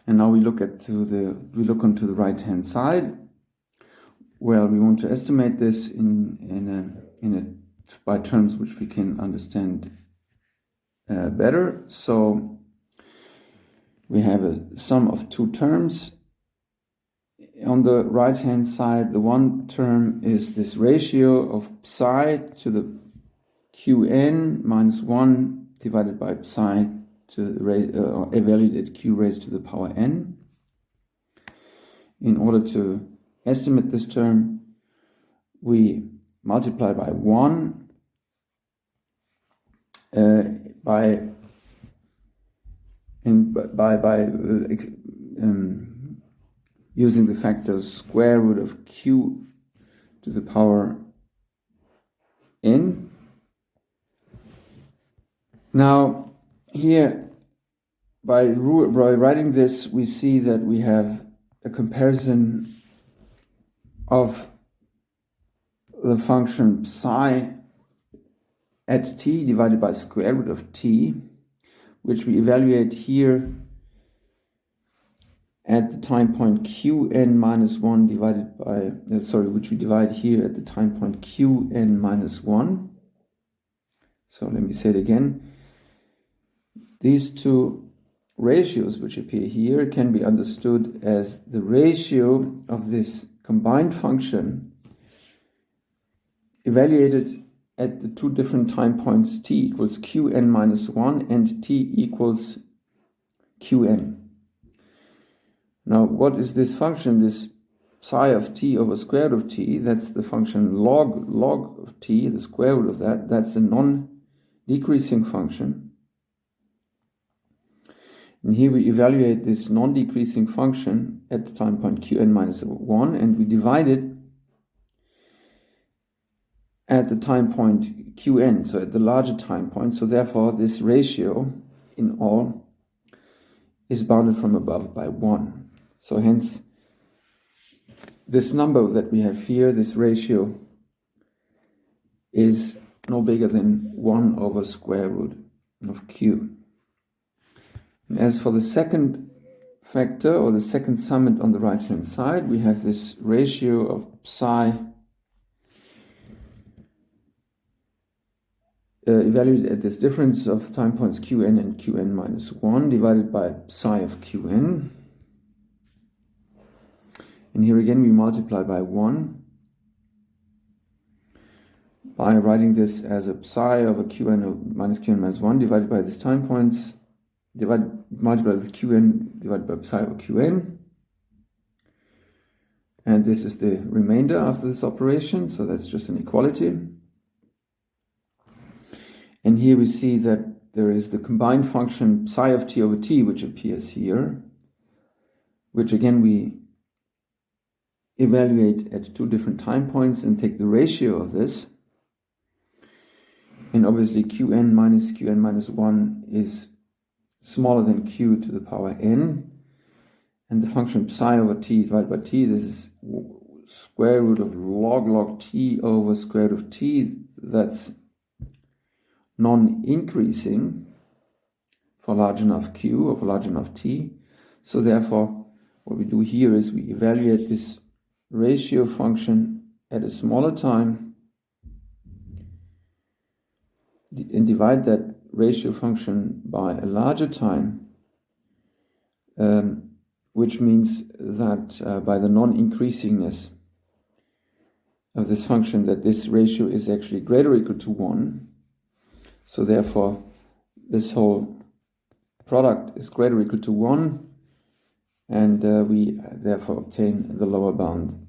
And now we look onto the right hand side. Well, we want to estimate this by terms which we can understand better. So we have a sum of two terms. On the right hand side, the one term is this ratio of psi to the Qn minus 1 divided by psi to the evaluated Q raised to the power n. In order to estimate this term, we multiply by 1 by using the factor square root of q to the power n. Now here, by writing this, we see that we have a comparison of the function psi at t divided by square root of t, which we evaluate here at the time point qn minus 1 divided by, which we divide here at the time point qn minus 1. So let me say it again. These two ratios which appear here can be understood as the ratio of this combined function evaluated at the two different time points t equals qn minus 1 and t equals qn. Now, what is this function, this psi of t over square root of t? That's the function log of t, the square root of that. That's a non-decreasing function. And here we evaluate this non-decreasing function at the time point qn minus 1, and we divide it at the time point qn, so at the larger time point. So therefore, this ratio in all is bounded from above by 1. So hence, this number that we have here, this ratio, is no bigger than 1 over square root of q. And as for the second factor, or the second summand on the right-hand side, we have this ratio of psi evaluated at this difference of time points qn and qn minus 1 divided by psi of qn. And here again we multiply by 1 by writing this as a psi over qn minus qn minus 1 divided by these time points, multiply with qn divided by psi over qn. And this is the remainder after this operation, so that's just an equality. And here we see that there is the combined function psi of t over t, which appears here, which again we evaluate at two different time points and take the ratio of this. And obviously qn minus 1 is smaller than q to the power n. And the function psi over t divided by t, this is square root of log t over square root of t. That's non-increasing for large enough q or for large enough t. So therefore, what we do here is we evaluate this ratio function at a smaller time and divide that ratio function by a larger time, which means that by the non-increasingness of this function, that this ratio is actually greater or equal to 1. So therefore, this whole product is greater or equal to 1, and we therefore obtain the lower bound,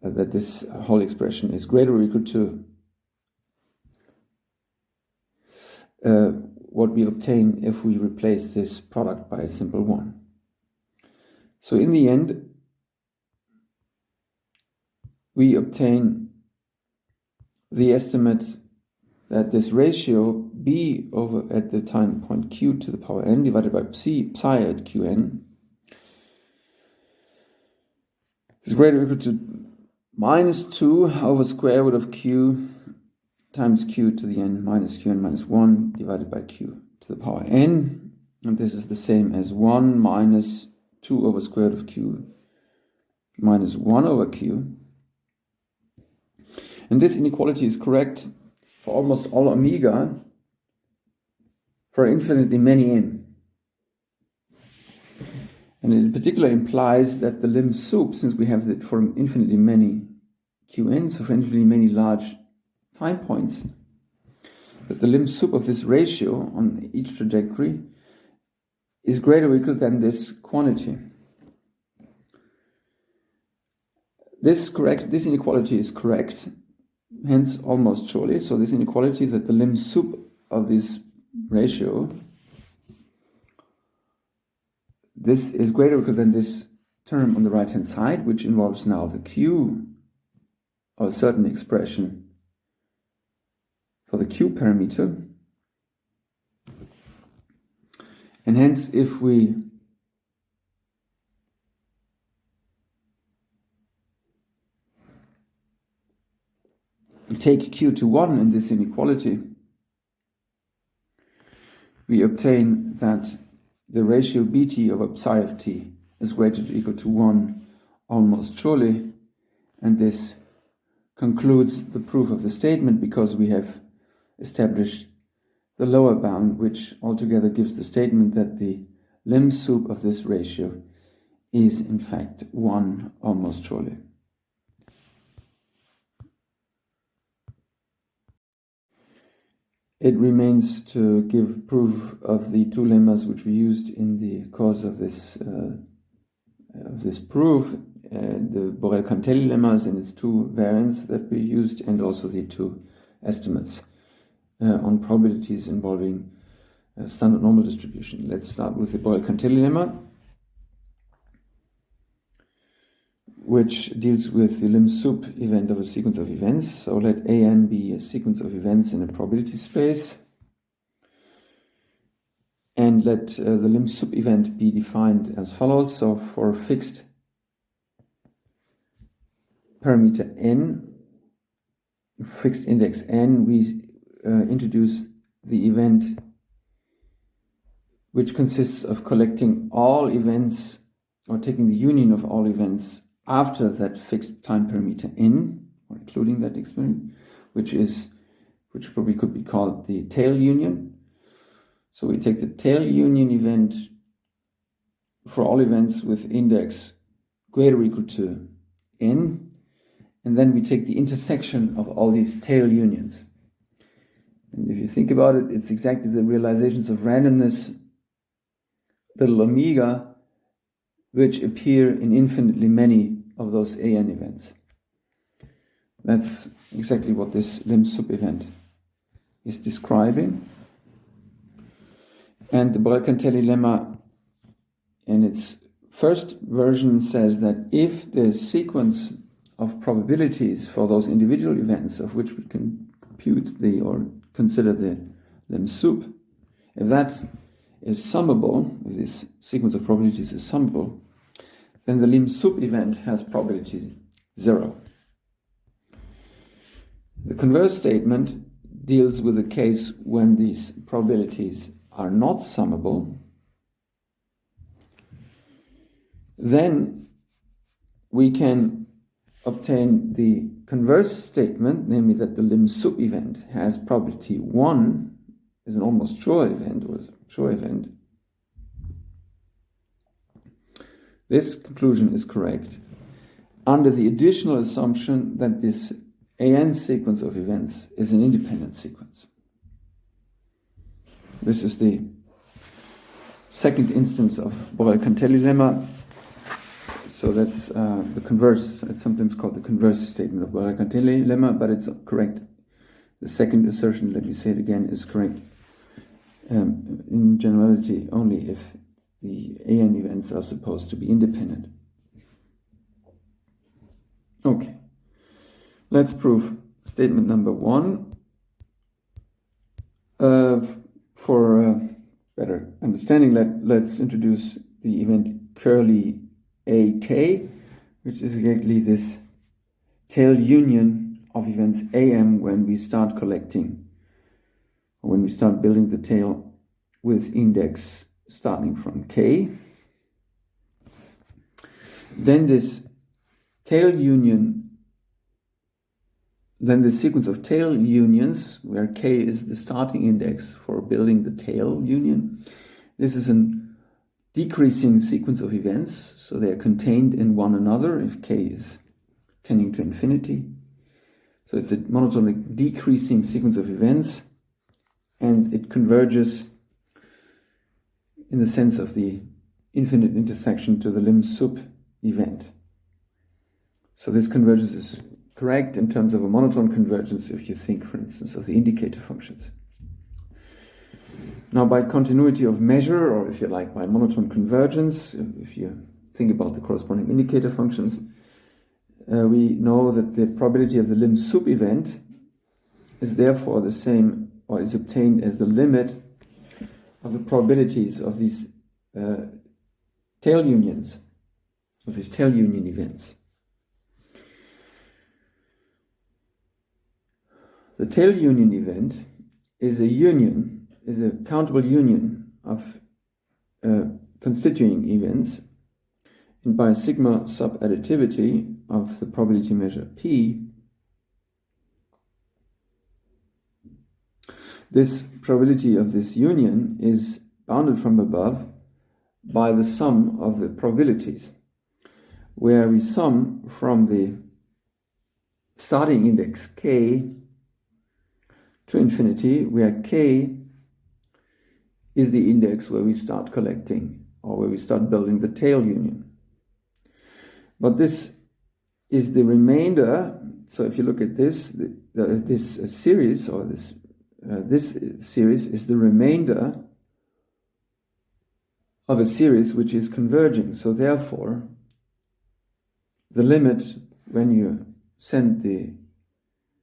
that this whole expression is greater or equal to what we obtain if we replace this product by a simple 1. So in the end, we obtain the estimate that this ratio b over at the time point q to the power n divided by psi at qn is greater or equal to minus 2 over square root of q times q to the n minus qn minus 1 divided by q to the power n. And this is the same as 1 minus 2 over square root of q minus 1 over q. And this inequality is correct for almost all omega for infinitely many n. And it in particular implies that the lim sup, since we have it for infinitely many qn, so for infinitely many large time points, that the lim sup of this ratio on each trajectory is greater or equal than this quantity. this inequality is correct, hence almost surely. So this inequality that the lim sup of this ratio, this is greater or equal than this term on the right hand side, which involves now the q, or a certain expression for the q parameter. And hence, if we take q to 1 in this inequality, we obtain that the ratio bt over psi of t is greater or equal to 1 almost surely, and this concludes the proof of the statement because we have established the lower bound, which altogether gives the statement that the lim sup of this ratio is in fact 1 almost surely. It remains to give proof of the two lemmas which we used in the course of this proof, the Borel-Cantelli lemmas and its two variants that we used, and also the two estimates on probabilities involving standard normal distribution. Let's start with the Borel-Cantelli lemma, which deals with the lim sup event of a sequence of events. So let an be a sequence of events in a probability space, and let the lim sup event be defined as follows. So for a fixed parameter n, fixed index n, we introduce the event which consists of collecting all events, or taking the union of all events after that fixed time parameter n, or including that experiment, which probably could be called the tail union. So we take the tail union event for all events with index greater or equal to n, and then we take the intersection of all these tail unions. And if you think about it, it's exactly the realizations of randomness, little omega, which appear in infinitely many of those an events. That's exactly what this lim sup event is describing. And the Borel-Cantelli lemma in its first version says that if the sequence of probabilities for those individual events of which we can compute or consider the lim sup, if that is summable, if this sequence of probabilities is summable, then the lim sup event has probability 0. The converse statement deals with the case when these probabilities are not summable. Then we can obtain the converse statement, namely that the lim sup event has probability 1, is an almost sure event, or a sure event. This conclusion is correct under the additional assumption that this an sequence of events is an independent sequence. This is the second instance of Borel-Cantelli lemma. So that's the converse. It's sometimes called the converse statement of Borel-Cantelli lemma, but it's correct. The second assertion, let me say it again, is correct in generality only if the an events are supposed to be independent. Okay, let's prove statement number 1. For better understanding, let's introduce the event curly AK, which is exactly this tail union of events AM when we start collecting, or when we start building the tail with index starting from k. Then this tail union, then the sequence of tail unions, where k is the starting index for building the tail union. This is a decreasing sequence of events, so they are contained in one another if k is tending to infinity. So it's a monotonic decreasing sequence of events, and it converges in the sense of the infinite intersection to the lim sup event. So this convergence is correct in terms of a monotone convergence if you think, for instance, of the indicator functions. Now, by continuity of measure, or if you like, by monotone convergence, if you think about the corresponding indicator functions, we know that the probability of the lim sub event is therefore the same, or is obtained as the limit of the probabilities of these tail unions, of these tail union events. The tail union event is a countable union of constituting events, and by sigma sub-additivity of the probability measure P, this probability of this union is bounded from above by the sum of the probabilities, where we sum from the starting index k to infinity, where k is the index where we start collecting, or where we start building the tail union. But this is the remainder. So if you look at this, this series, or this series is the remainder of a series which is converging. So therefore, the limit when you send the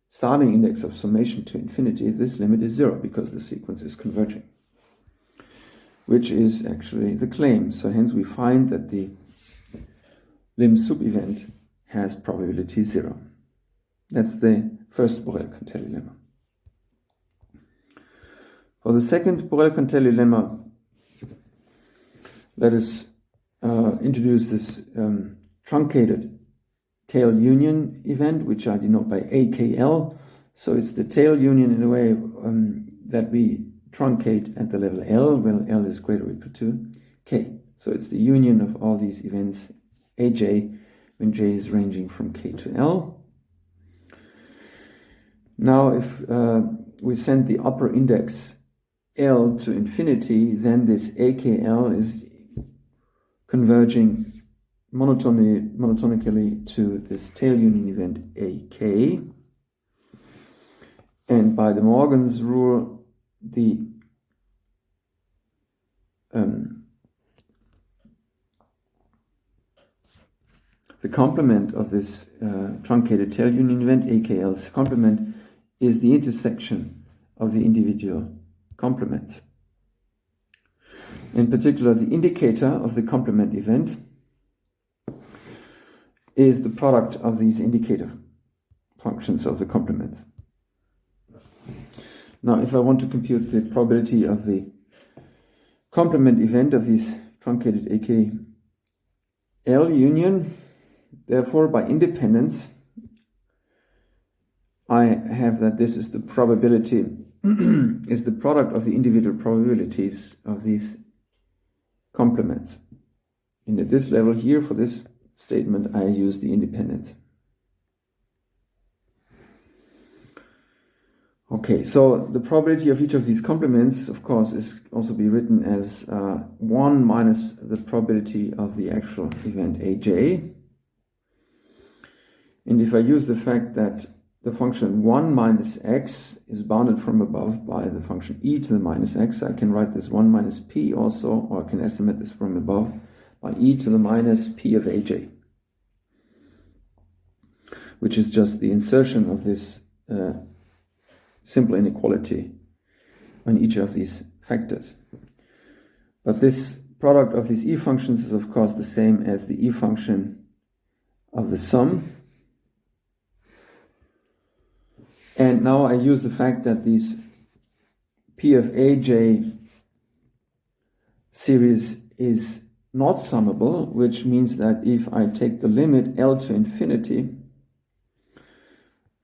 starting index of summation to infinity, this limit is 0 because the sequence is converging, which is actually the claim. So hence we find that the lim sub event has probability 0. That's the first Borel-Cantelli lemma. For the second Borel-Cantelli lemma, let us introduce this truncated tail union event, which I denote by AKL. So it's the tail union in a way that we truncate at the level L, when L is greater or equal to K. So it's the union of all these events AJ when J is ranging from K to L. Now if we send the upper index L to infinity, then this AKL is converging monotonically to this tail union event AK. And by De Morgan's rule, the complement of this truncated tail union event, AKL's complement, is the intersection of the individual complements. In particular, the indicator of the complement event is the product of these indicator functions of the complements. Now, if I want to compute the probability of the complement event of this truncated AKL union, therefore, by independence, I have that this is the probability, is the product of the individual probabilities of these complements. And at this level here, for this statement, I use the independence. Okay, so the probability of each of these complements, of course, is also be written as 1 minus the probability of the actual event AJ. And if I use the fact that the function 1 minus x is bounded from above by the function e to the minus x, I can write this 1 minus p also, or I can estimate this from above by e to the minus p of aj, which is just the insertion of this simple inequality on each of these factors. But this product of these e functions is of course the same as the e function of the sum. And now I use the fact that these P of aj series is not summable, which means that if I take the limit L to infinity,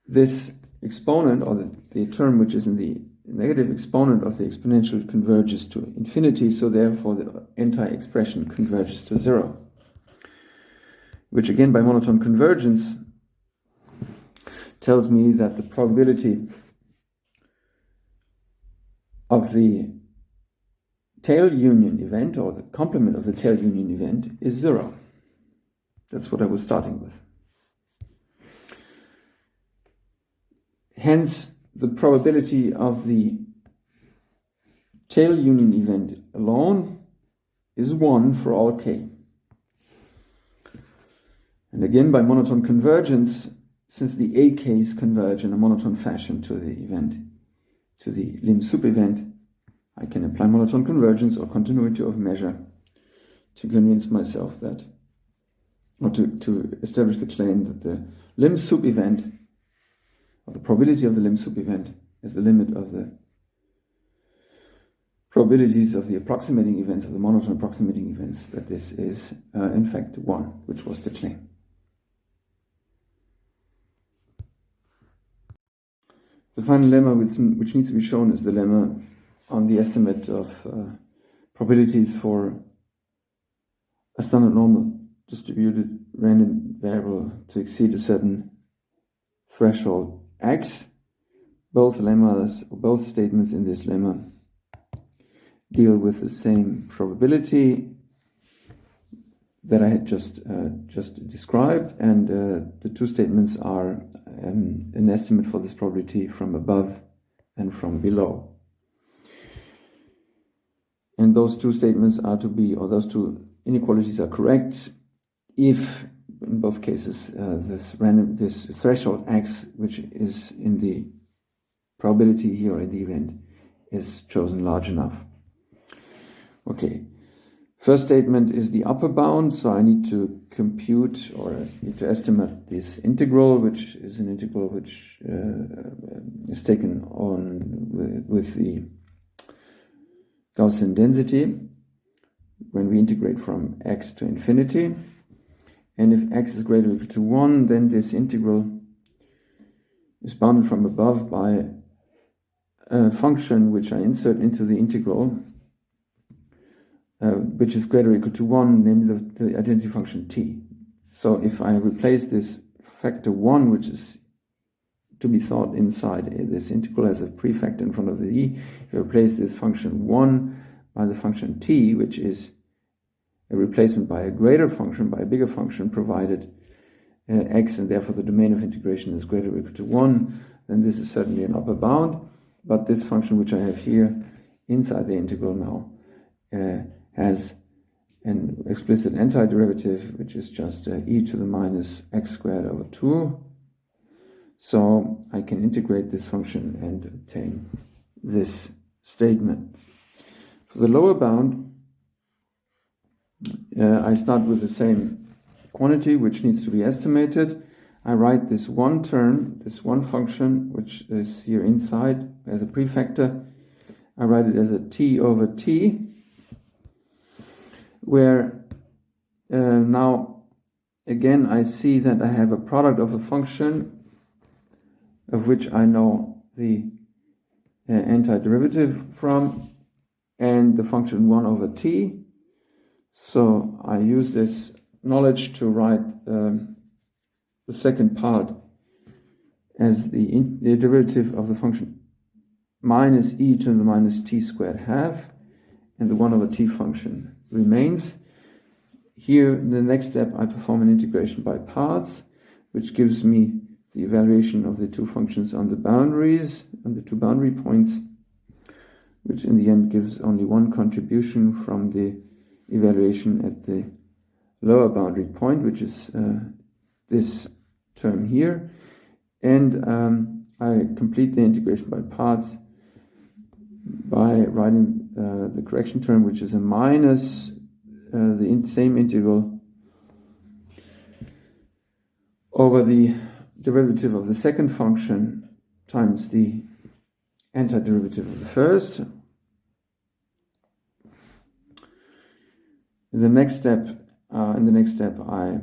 this exponent, or the term which is in the negative exponent of the exponential, converges to infinity, so therefore the entire expression converges to 0. Which again, by monotone convergence, tells me that the probability of the tail union event, or the complement of the tail union event, is 0. That's what I was starting with. hence the probability of the tail union event alone is 1 for all k. And again, by monotone convergence, since the AKs converge in a monotone fashion to the event, to the lim sup event, I can apply monotone convergence or continuity of measure to convince myself that, or to establish the claim that the lim sup event, or the probability of the lim sup event, is the limit of the probabilities of the approximating events, of the monotone approximating events, that this is in fact 1, which was the claim. The final lemma which needs to be shown is the lemma on the estimate of probabilities for a standard normal distributed random variable to exceed a certain threshold x. Both lemmas, or both statements in this lemma, deal with the same probability that I had just described, and the two statements are an estimate for this probability from above and from below. And those two statements are to be, or those two inequalities are correct if, in both cases, this threshold x, which is in the probability here in the event, is chosen large enough. Okay. First statement is the upper bound, so I need to compute, or I need to estimate this integral, which is an integral which is taken on with the Gaussian density when we integrate from x to infinity. And if x is greater or equal to 1, then this integral is bounded from above by a function which I insert into the integral, which is greater or equal to 1, namely the identity function t. So if I replace this factor 1, which is to be thought inside this integral as a prefactor in front of the e, if I replace this function 1 by the function t, which is a replacement by a greater function, by a bigger function, provided x and therefore the domain of integration is greater or equal to 1, then this is certainly an upper bound. But this function which I have here inside the integral now has an explicit antiderivative, which is just e to the minus x squared over 2. So I can integrate this function and obtain this statement. For the lower bound, I start with the same quantity which needs to be estimated. I write this one term, this one function, which is here inside as a prefactor. I write it as a t over t, where now again I see that I have a product of a function of which I know the antiderivative from, and the function 1 over t. So I use this knowledge to write the second part as the derivative of the function minus e to the minus t squared half, and the 1 over t function remains. Here, in the next step, I perform an integration by parts, which gives me the evaluation of the two functions on the boundaries, on the two boundary points, which in the end gives only one contribution from the evaluation at the lower boundary point, which is this term here. And I complete the integration by parts by writing the correction term, which is a minus the same integral over the derivative of the second function times the antiderivative of the first. In the next step, I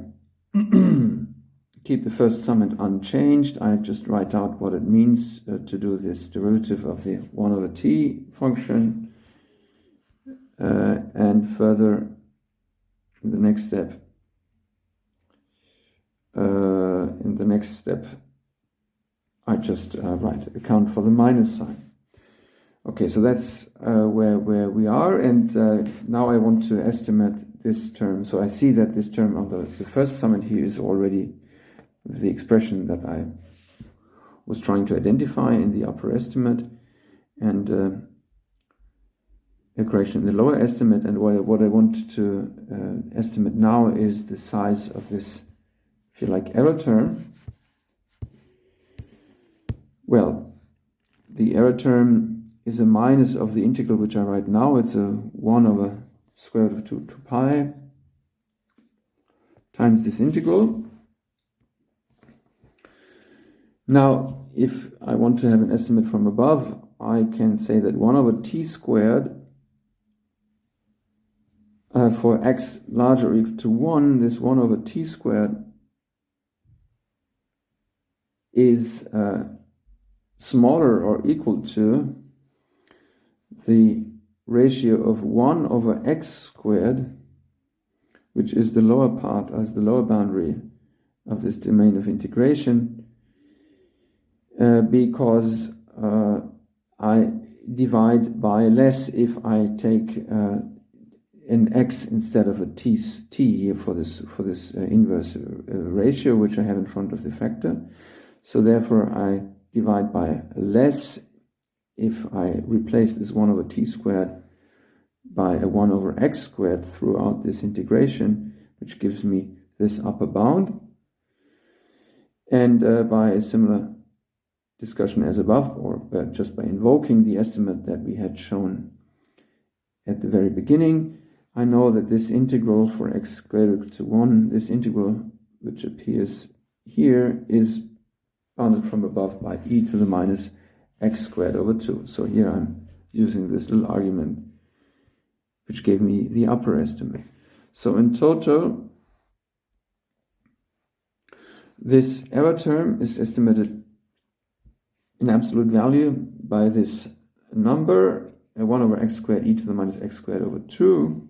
keep the first summand unchanged. I just write out what it means to do this derivative of the 1 over t function, and further in the next step, I just account for the minus sign. Okay, so that's where we are, and now I want to estimate this term. So I see that this term on the first summand here is already the expression that I was trying to identify in the upper estimate, and a correction in the lower estimate. And what I want to estimate now is the size of this, if you like, error term. Well, the error term is a minus of the integral which I write now. It's a 1 over square root of 2 pi times this integral. Now, if I want to have an estimate from above, I can say that 1 over t squared for x larger or equal to 1, this 1 over t squared is smaller or equal to the ratio of 1 over x squared, which is the lower part, as the lower boundary of this domain of integration, because I divide by less if I take an x instead of a t here for this inverse ratio which I have in front of the factor. So therefore I divide by less if I replace this 1 over t squared by a 1 over x squared throughout this integration, which gives me this upper bound. And by a similar discussion as above, or just by invoking the estimate that we had shown at the very beginning, I know that this integral for x greater equal to 1, this integral which appears here, is bounded from above by e to the minus x squared over 2. So here I'm using this little argument which gave me the upper estimate. So in total, this error term is estimated in absolute value by this number, 1 over x squared e to the minus x squared over 2.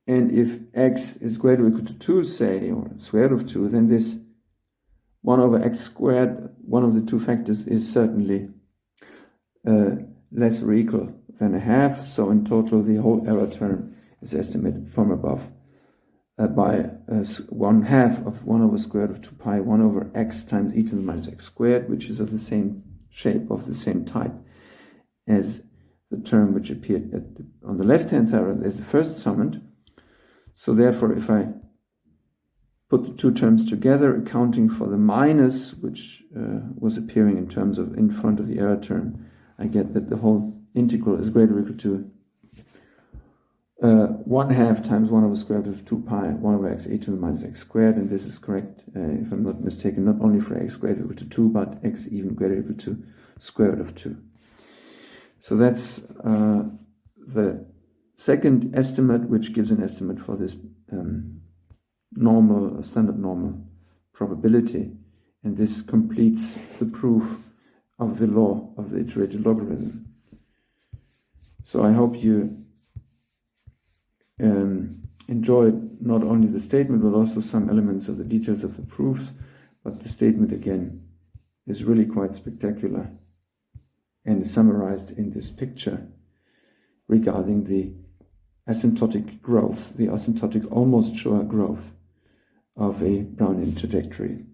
And if x is greater or equal to 2, say, or square root of 2, then this 1 over x squared, one of the two factors, is certainly less or equal than a half. So in total, the whole error term is estimated from above by 1/2 of 1 over square root of 2 pi 1 over x times e to the minus x squared, which is of the same shape, of the same type as the term which appeared on the left-hand side as the first summand. So therefore, if I put the two terms together, accounting for the minus which was appearing in terms of in front of the error term, I get that the whole integral is greater or equal to 1/2 times 1 over square root of 2 pi 1 over x e to the minus x squared, and this is correct, if I'm not mistaken, not only for x greater or equal to 2, but x even greater or equal to square root of 2. So that's the second estimate, which gives an estimate for this standard normal probability, and this completes the proof of the law of the iterated logarithm. So I hope you enjoyed not only the statement but also some elements of the details of the proofs. But the statement again is really quite spectacular and is summarized in this picture regarding the asymptotic growth, the asymptotic almost sure growth of a Brownian trajectory.